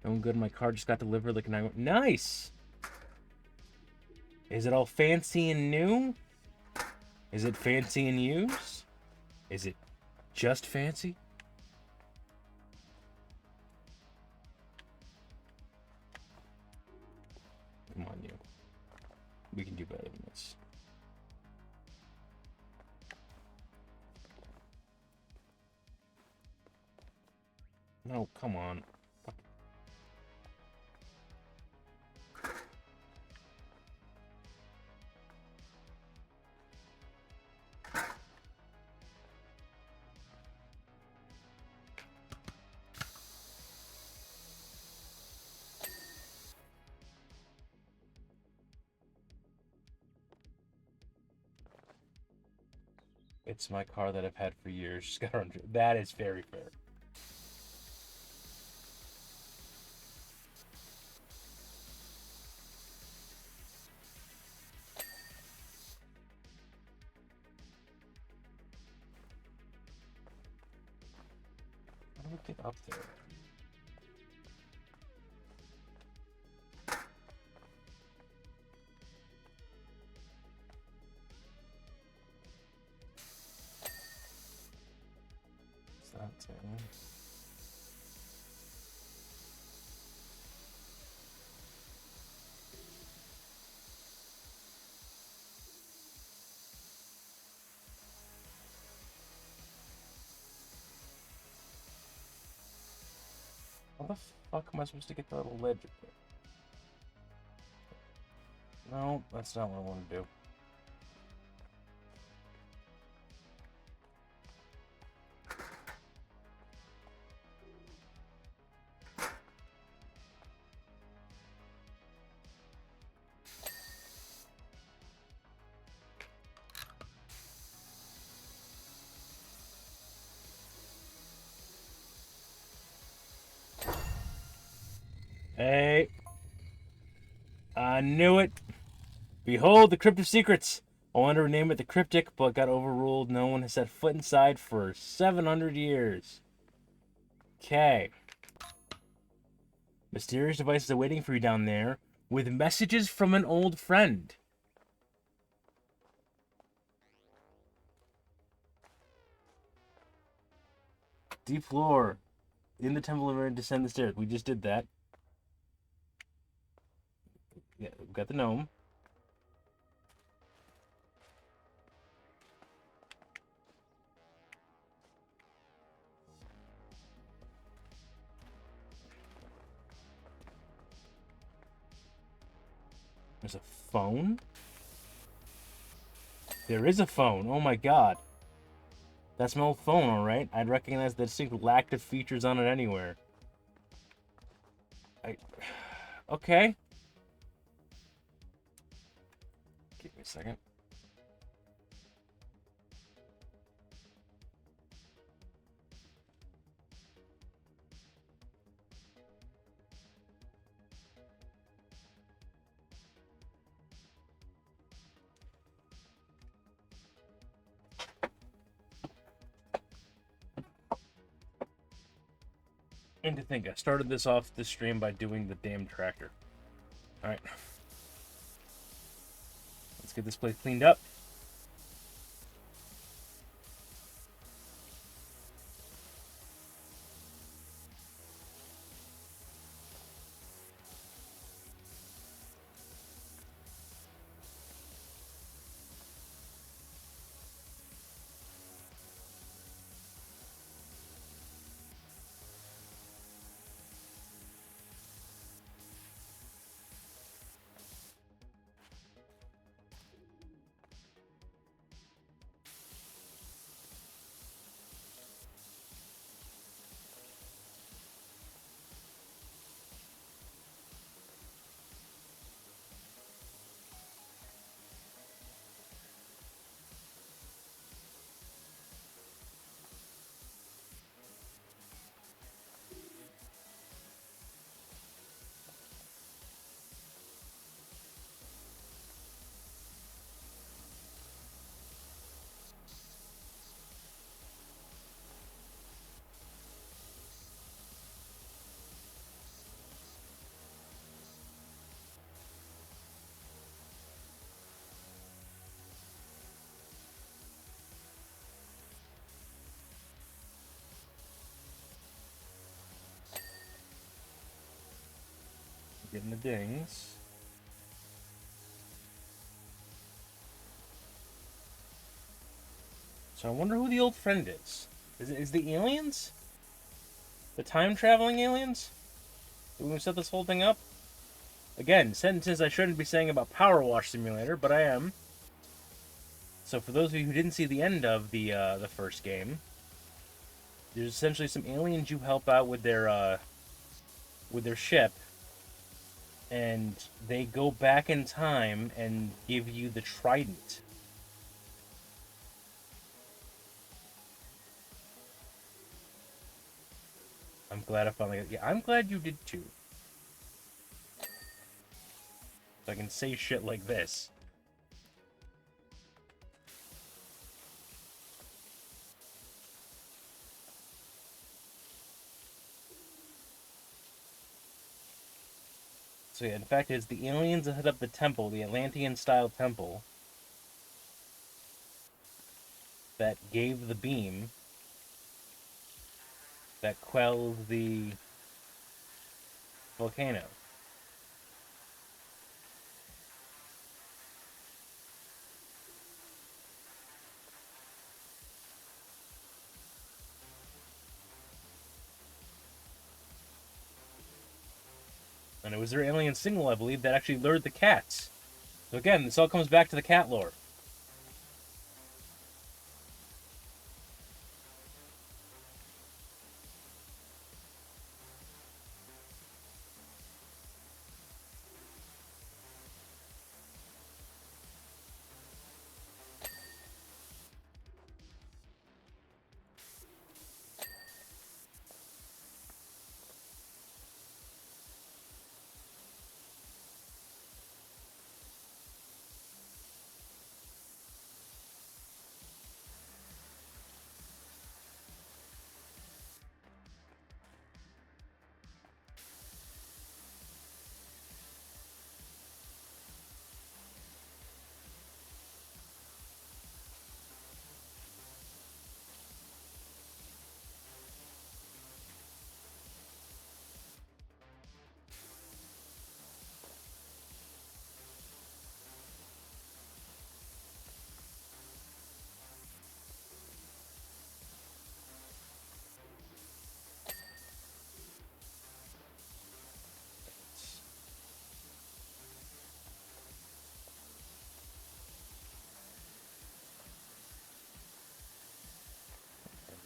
Doing good. My car just got delivered like an hour. Nice! Is it all fancy and new? Is it fancy and used? Is it just fancy? Come on, you. We can do better than this. No, come on. It's my car that I've had for years. Just got on. That is very fair. How do we get up there? What's that saying? How the fuck am I supposed to get the little ledge up there? No, that's not what I want to do. Hey, I knew it. Behold the Crypt of Secrets. I wanted to rename it the Cryptic, but got overruled. No one has set foot inside for 700 years. Okay. Mysterious devices are waiting for you down there with messages from an old friend. Deep floor. In the temple and descend the stairs. We just did that. Yeah, we got the gnome. There's a phone? There is a phone. Oh my god. That's my old phone, alright. I'd recognize the distinct lack of features on it anywhere. Okay. Give me a second. And to think, I started this stream by doing the damn tractor. Alright. Let's get this place cleaned up. Getting the dings. So I wonder who the old friend is. Is the aliens? The time-traveling aliens? Are we gonna set this whole thing up? Again, sentences I shouldn't be saying about Powerwash Simulator, but I am. So for those of you who didn't see the end of the first game, there's essentially some aliens you help out with their ship, and they go back in time and give you the trident. I'm glad I finally got... Yeah, I'm glad you did too. So I can say shit like this. So yeah, in fact, it's the aliens that head up the temple, the Atlantean-style temple, that gave the beam that quelled the volcano. And it was their alien signal, I believe, that actually lured the cats. So again, this all comes back to the cat lore.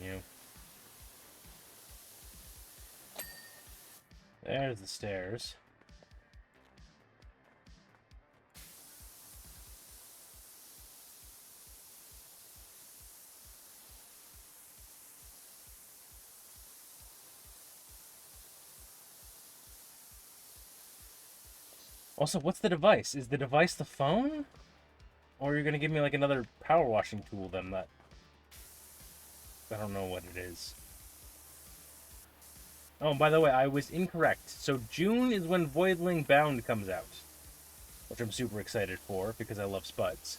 You. There's the stairs. Also, what's the device? Is the device the phone? Or you're gonna give me like another power washing tool then that... I don't know what it is. Oh, and by the way, I was incorrect. So June is when Voidling Bound comes out. Which I'm super excited for, because I love Spuds.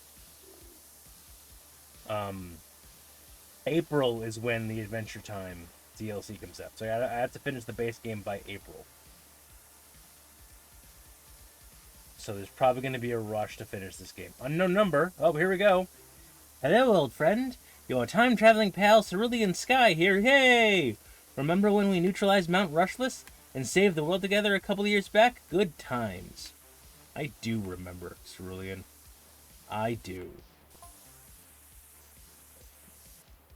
April is when the Adventure Time DLC comes out. So I have to finish the base game by April. So there's probably going to be a rush to finish this game. Unknown number. Oh, here we go. Hello, old friend. Your time-traveling pal Cerulean Sky here. Yay! Remember when we neutralized Mount Rushless and saved the world together a couple years back? Good times. I do remember, Cerulean. I do.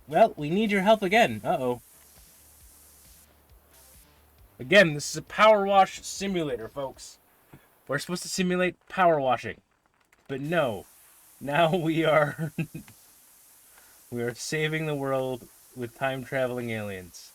Well, we need your help again. Uh-oh. Again, this is a power wash simulator, folks. We're supposed to simulate power washing. But no. Now we are... we are saving the world with time-traveling aliens.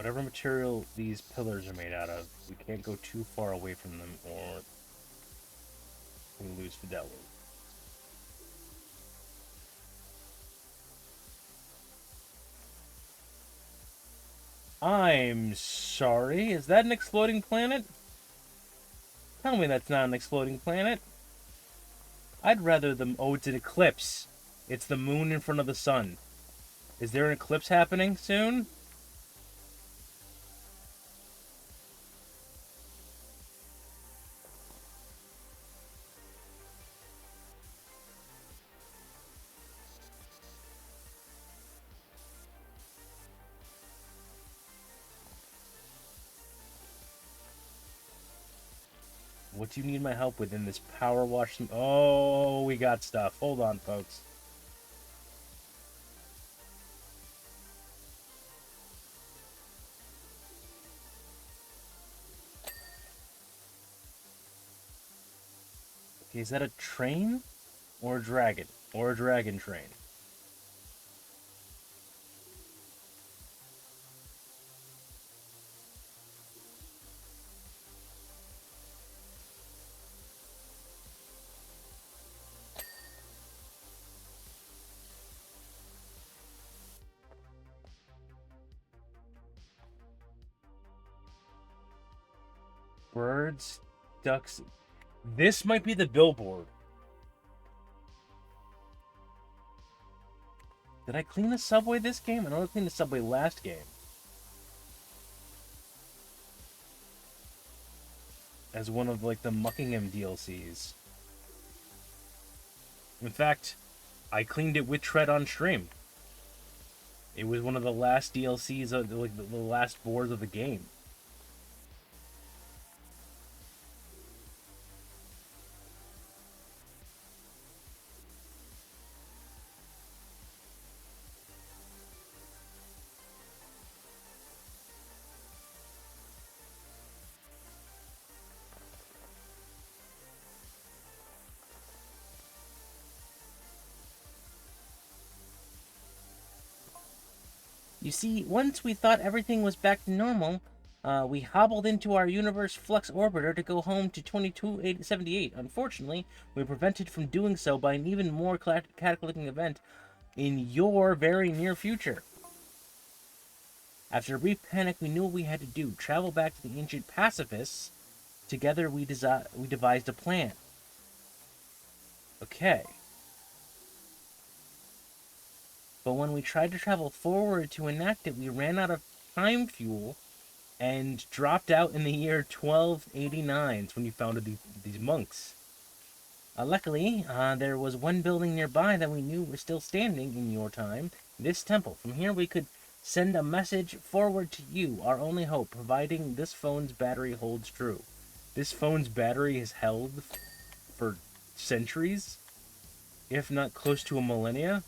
whatever material these pillars are made out of, we can't go too far away from them or we lose fidelity. I'm sorry, is that an exploding planet? Tell me that's not an exploding planet. I'd rather them. Oh, it's an eclipse. It's the moon in front of the sun. Is there an eclipse happening soon? What do you need my help with in this power wash? Oh, we got stuff. Hold on, folks. Okay, is that a train? Or a dragon? Or a dragon train? Birds, ducks. This might be the billboard. Did I clean the subway this game? I know I cleaned the subway last game. As one of, like, the Muckingham DLCs. In fact, I cleaned it with Tread on stream. It was one of the last DLCs, of, like, the last boards of the game. You see, once we thought everything was back to normal, we hobbled into our universe flux orbiter to go home to 2278. Unfortunately, we were prevented from doing so by an even more cataclysmic event in your very near future. After a brief panic, we knew what we had to do: travel back to the ancient pacifists. Together, we devised a plan. Okay. But when we tried to travel forward to enact it, we ran out of time fuel and dropped out in the year 1289 when you founded these monks. Luckily, there was one building nearby that we knew was still standing in your time, this temple. From here, we could send a message forward to you, our only hope, providing this phone's battery holds true. This phone's battery has held for centuries, if not close to a millennia.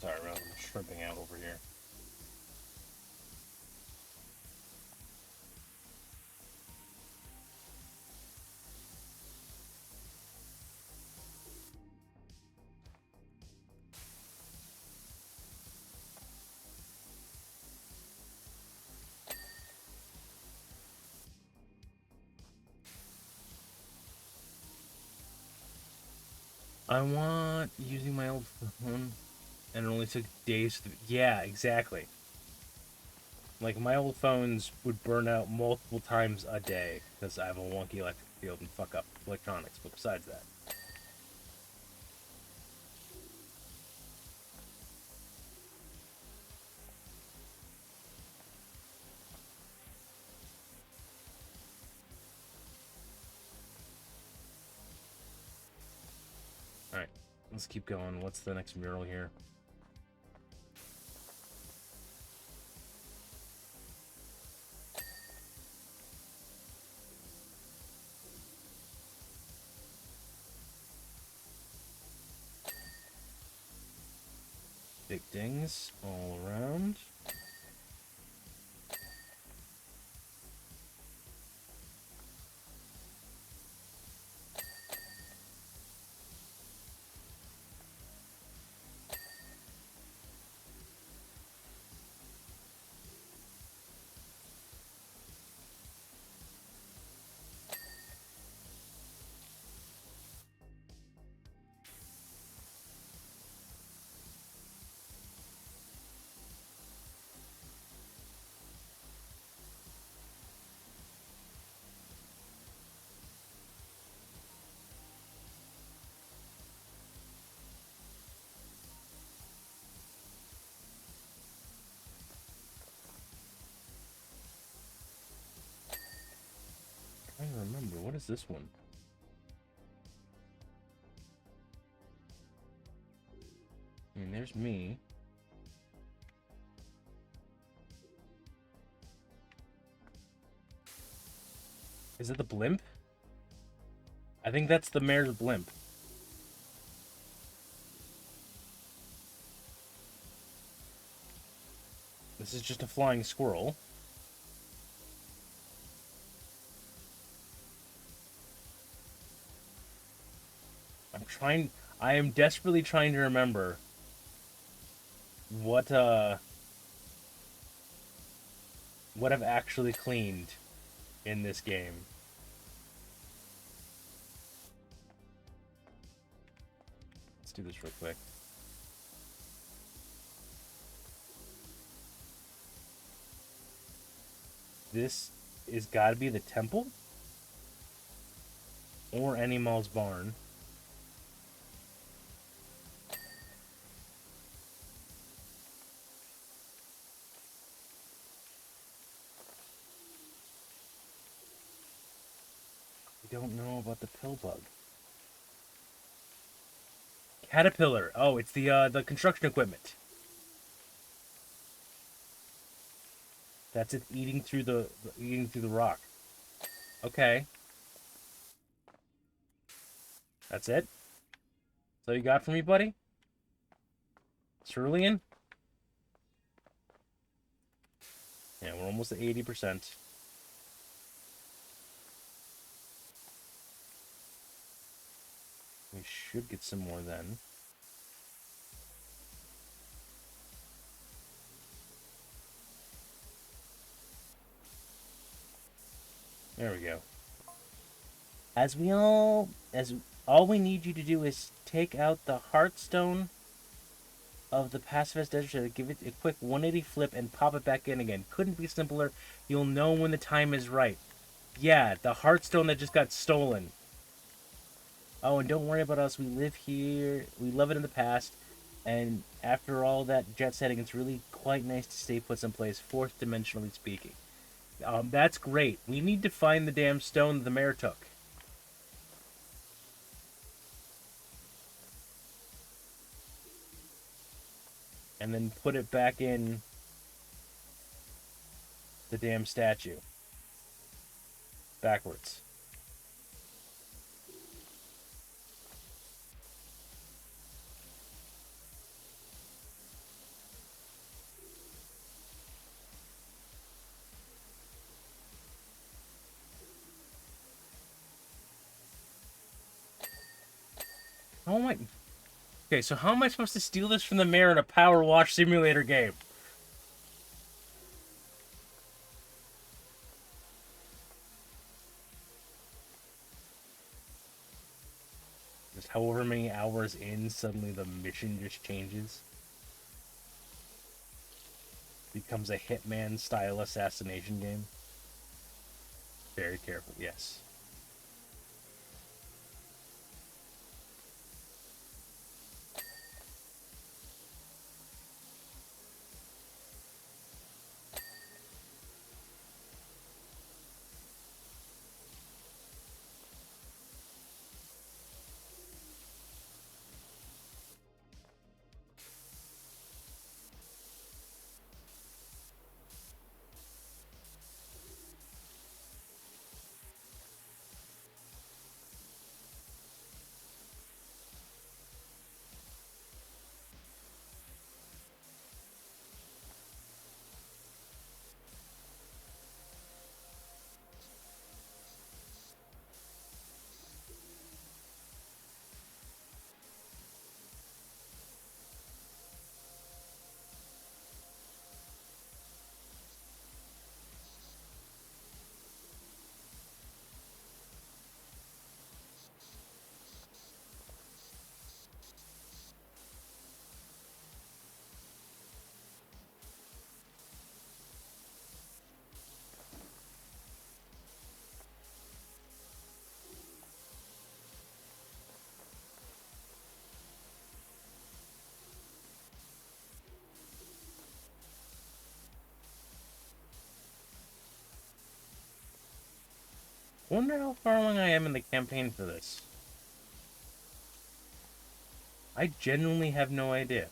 Sorry, I'm shrimping out over here. I want using my old phone, and it only took days to... Yeah, exactly. Like, my old phones would burn out multiple times a day because I have a wonky electric field and fuck up electronics, but besides that. Alright, let's keep going. What's the next mural here? big dings all around. I don't remember. What is this one? I mean, there's me. Is it the blimp? I think that's the mayor's blimp. This is just a flying squirrel. I am desperately trying to remember what I've actually cleaned in this game. Let's do this real quick. This is gotta be the temple or Animal's barn. I don't know about the pill bug. Caterpillar. Oh, it's the construction equipment. That's it eating through the rock. Okay. That's it? That's all you got for me, buddy? Cerulean? Yeah, we're almost at 80%. We should get some more then. There we go. As all we need you to do is take out the Heartstone of the Pacifist Desert, give it a quick 180 flip and pop it back in again. Couldn't be simpler. You'll know when the time is right. Yeah, the Heartstone that just got stolen. Oh, and don't worry about us. We live here. We love it in the past. And after all that jet setting, it's really quite nice to stay put someplace, fourth dimensionally speaking. That's great. We need to find the damn stone that the mayor took. And then put it back in the damn statue. Backwards. How am I... Okay, so how am I supposed to steal this from the mayor in a Powerwash Simulator game? Just however many hours in, suddenly the mission just changes. Becomes a Hitman-style assassination game. Very careful, yes. Wonder how far along I am in the campaign for this. I genuinely have no idea.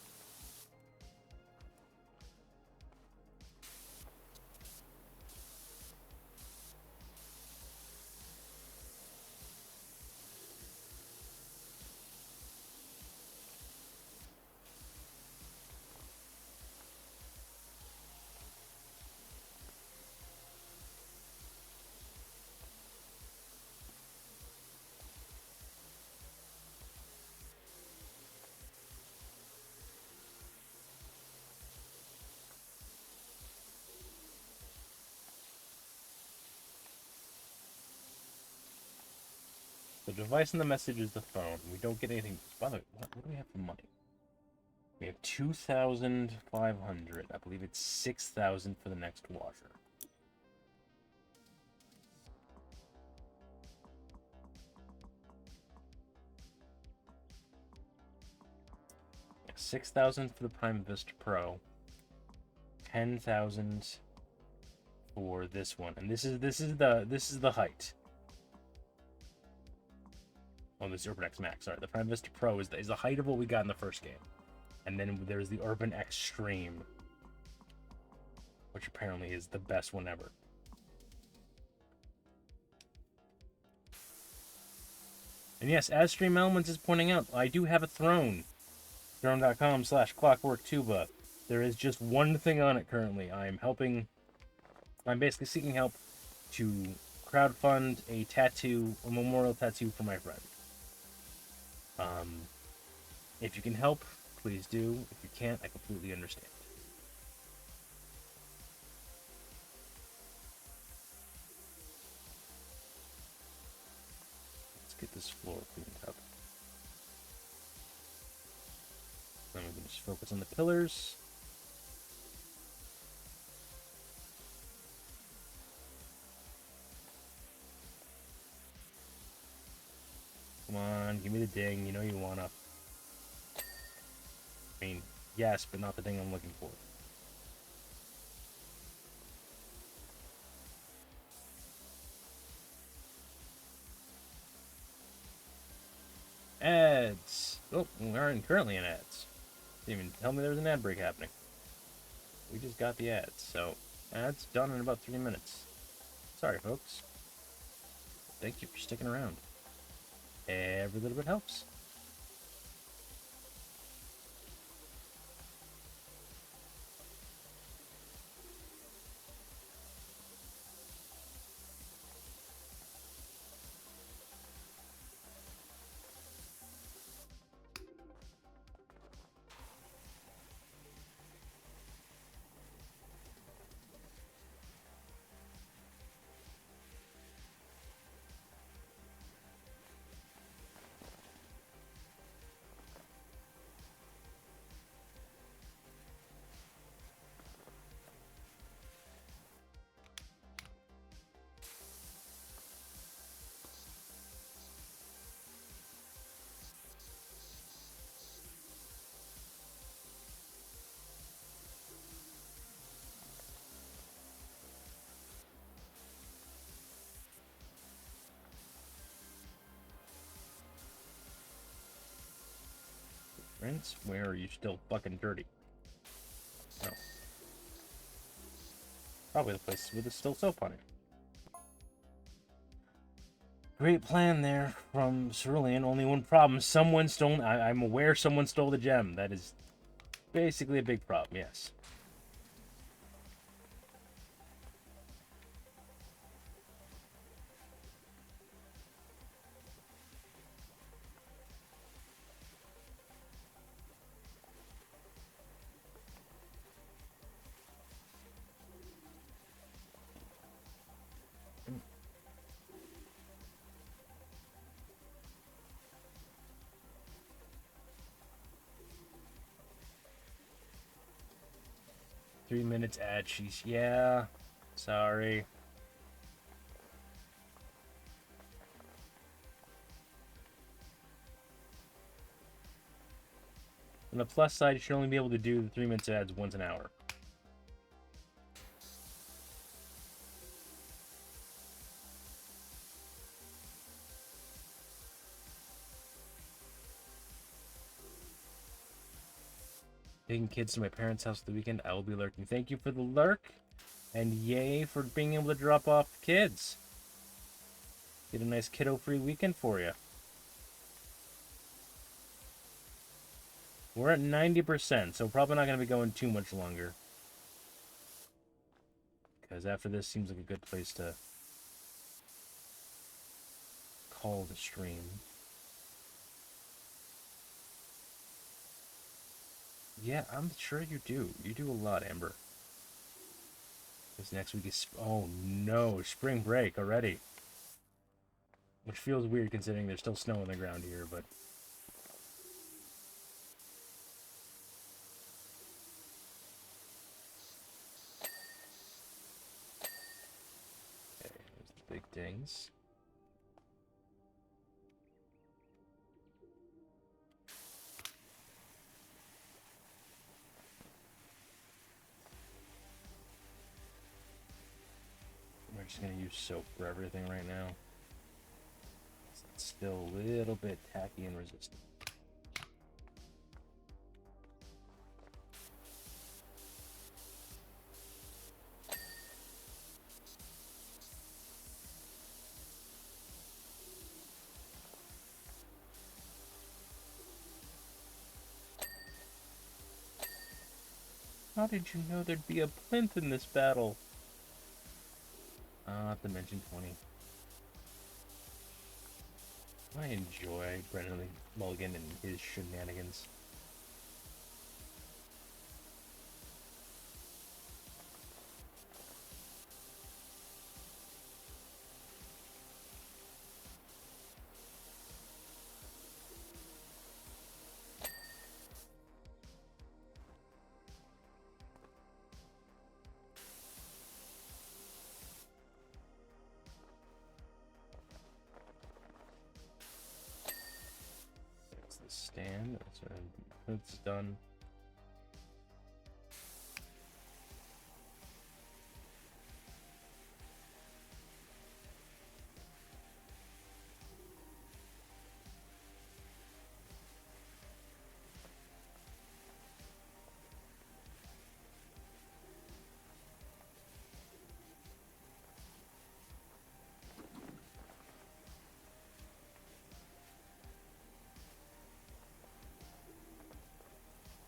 The device in the message is the phone. We don't get anything. By the way, what do we have for money? We have 2,500. I believe it's 6,000 for the next washer. Yeah, 6,000 for the Prime Vista Pro. 10,000 for this one, and this is the height. Oh, this is Urban X Max. Sorry, the Prime Vista Pro is the height of what we got in the first game, and then there's the Urban Extreme, which apparently is the best one ever. And yes, as Stream Elements is pointing out, I do have a throne. Throne.com/clockworktuba. There is just one thing on it currently. I'm basically seeking help to crowdfund a memorial tattoo for my friend. If you can help, please do. If you can't, I completely understand. Let's get this floor cleaned up. Then we can just focus on the pillars. Come on, give me the ding. You know you wanna. I mean, yes, but not the thing I'm looking for. Ads. Oh, we aren't currently in ads. Didn't even tell me there was an ad break happening. We just got the ads, so ads done in about 3 minutes. Sorry, folks. Thank you for sticking around. Every little bit helps. 'Rinse? Where are you still fucking dirty? No. Probably the place with the still soap on it. Great plan there from Cerulean. Only one problem. Someone stole... I'm aware someone stole the gem. That is basically a big problem, yes. Three minutes ad she's yeah. Sorry. On the plus side, you should only be able to do the 3 minutes ads once an hour. Taking kids to my parents' house for the weekend. I will be lurking. Thank you for the lurk. And yay for being able to drop off kids. Get a nice kiddo-free weekend for you. We're at 90%, so probably not going to be going too much longer. Because after this seems like a good place to call the stream. Yeah, I'm sure you do. You do a lot, Amber. Because next week is... Oh, no. Spring break already. Which feels weird considering there's still snow on the ground here, but... Okay, there's the big dings. We're just going to use soap for everything right now. It's still a little bit tacky and resistant. How did you know there'd be a plinth in this battle? Dimension 20. I enjoy Brendan Mulligan and his shenanigans. That's the stand. That's done.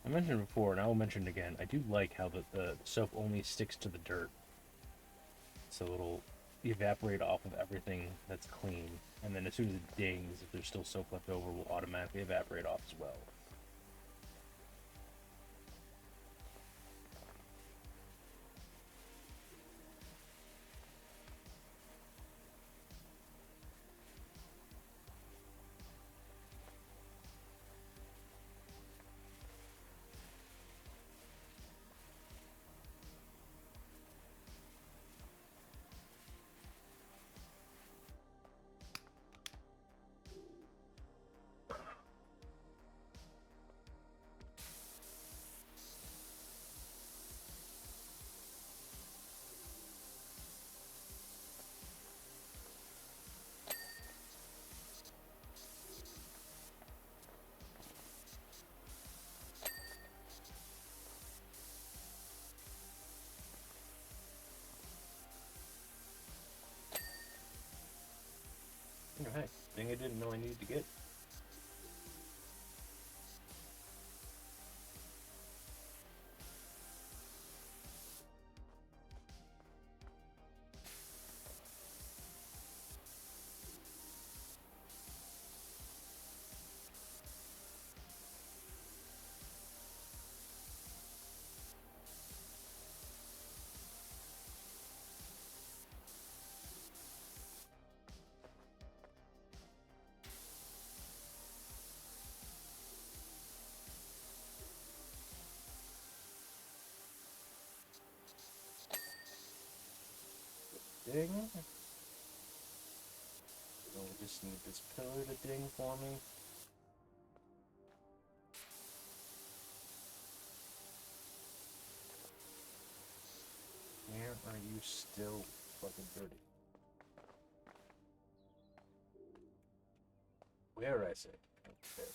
I mentioned before, and I will mention it again, I do like how the soap only sticks to the dirt. So it'll evaporate off of everything that's clean. And then as soon as it dings, if there's still soap left over, will automatically evaporate off as well. Alright, thing I didn't know I needed to get. Ding. So we just need this pillar to ding for me. Where are you still fucking dirty? Where, I say? Okay.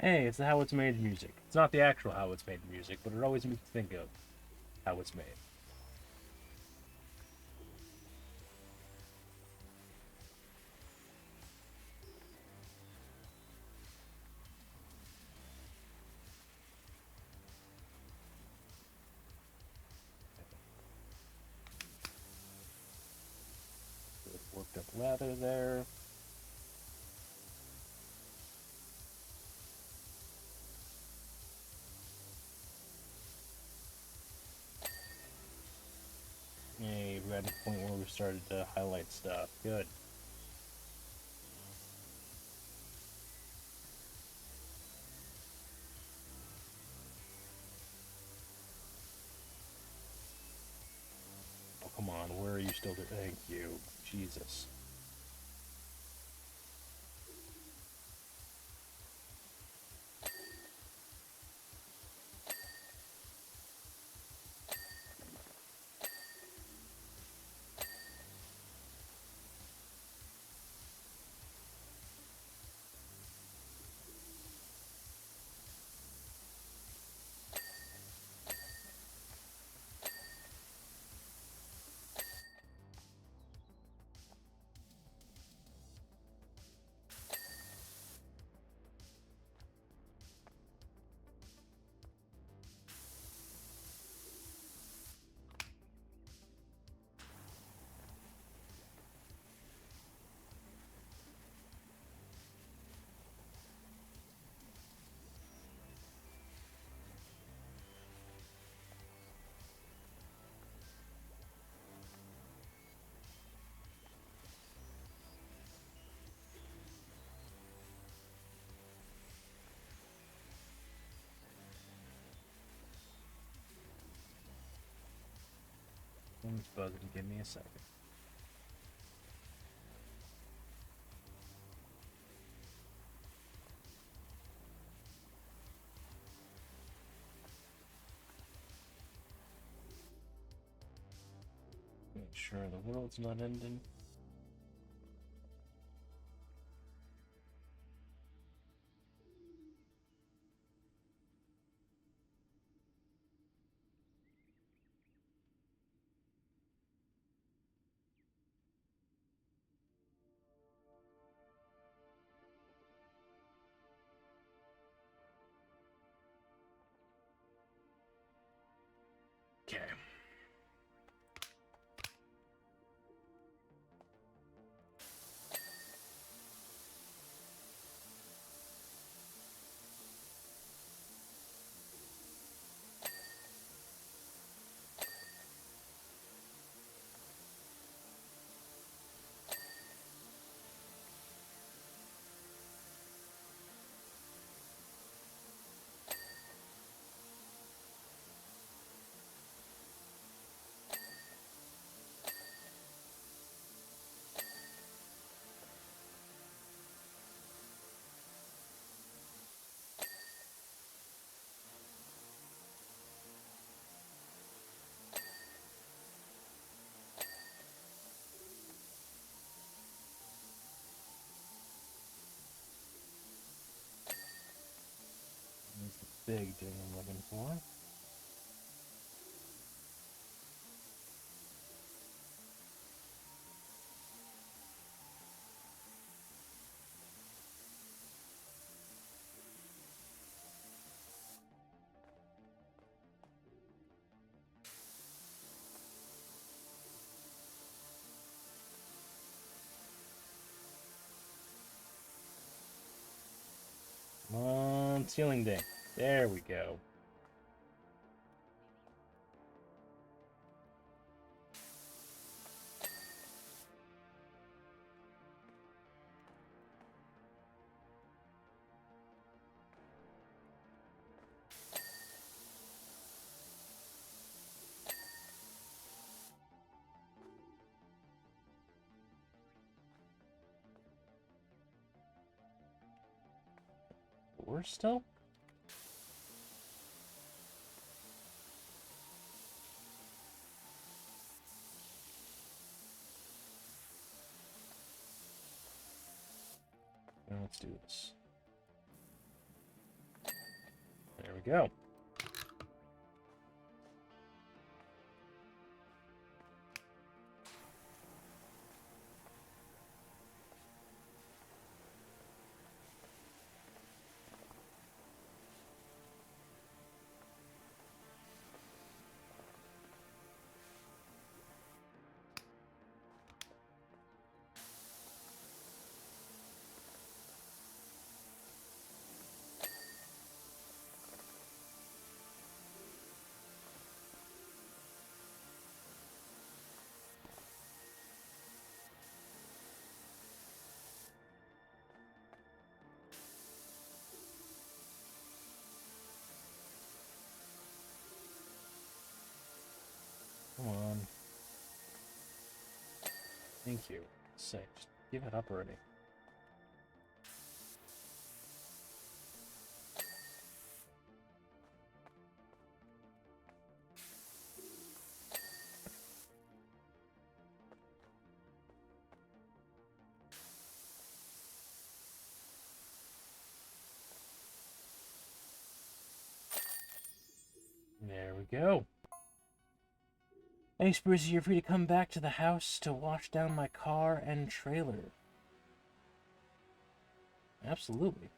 Hey, it's the how it's made music. It's not the actual how it's made music, but it always makes me think of how it's made. Worked up lather there. Hey, we're at a point where we started to highlight stuff. Good. Oh, come on. Where are you still? Thank you. Jesus. It's buzzing. Give me a second. Make sure the world's not ending. Okay. That's the big thing I'm looking for. Come on, ceiling day. There we go. We're still? Now let's do this. go. Come on. Thank you. Say, just give it up already. There we go. Hey, Sprucey, you're free to come back to the house to wash down my car and trailer. Absolutely.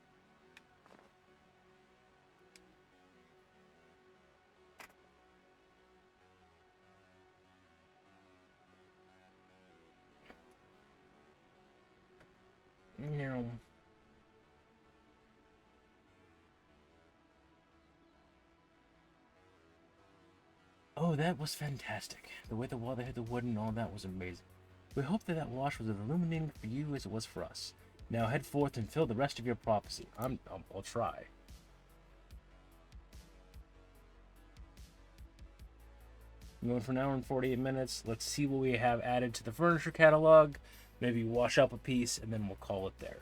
No. Oh, that was fantastic. The way the water hit the wood and all that was amazing. We hope that wash was as illuminating for you as it was for us. Now head forth and fill the rest of your prophecy. I'll try. I'm going for an hour and 48 minutes. Let's see what we have added to the furniture catalog. Maybe wash up a piece, and then we'll call it there.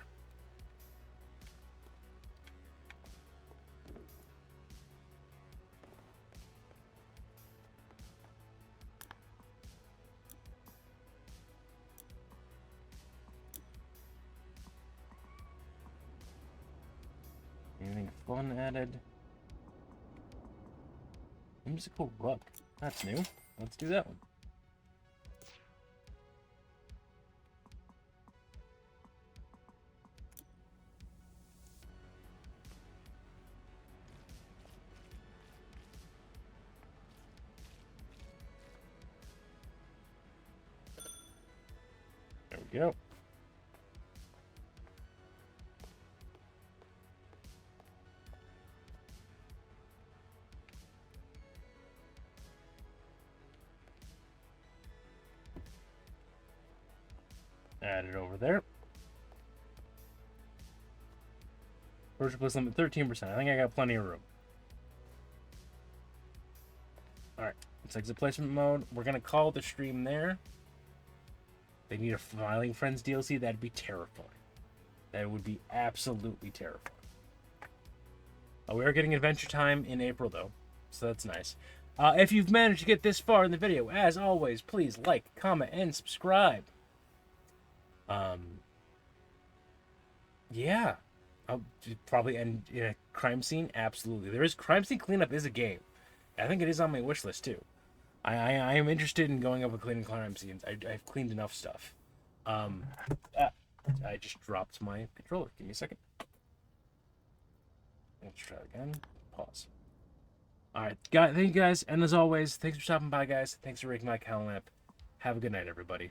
Anything fun added? Musical rug. That's new. Let's do that one. There we go. Add it over there. Purchase plus limit 13%. I think I got plenty of room. Alright, let's exit placement mode. We're going to call the stream there. They need a Smiling Friends DLC. That'd be terrifying. That would be absolutely terrifying. We are getting Adventure Time in April, though, so that's nice. If you've managed to get this far in the video, as always, please like, comment, and subscribe. Yeah. I'll probably end in a crime scene. Absolutely. There is crime scene cleanup is a game. I think it is on my wish list too. I am interested in going up and cleaning crime scenes. I've cleaned enough stuff. I just dropped my controller. Give me a second. Let's try it again. Pause. Alright, thank you guys, and as always, thanks for stopping by, guys. Thanks for raking my cal lamp. Have a good night, everybody.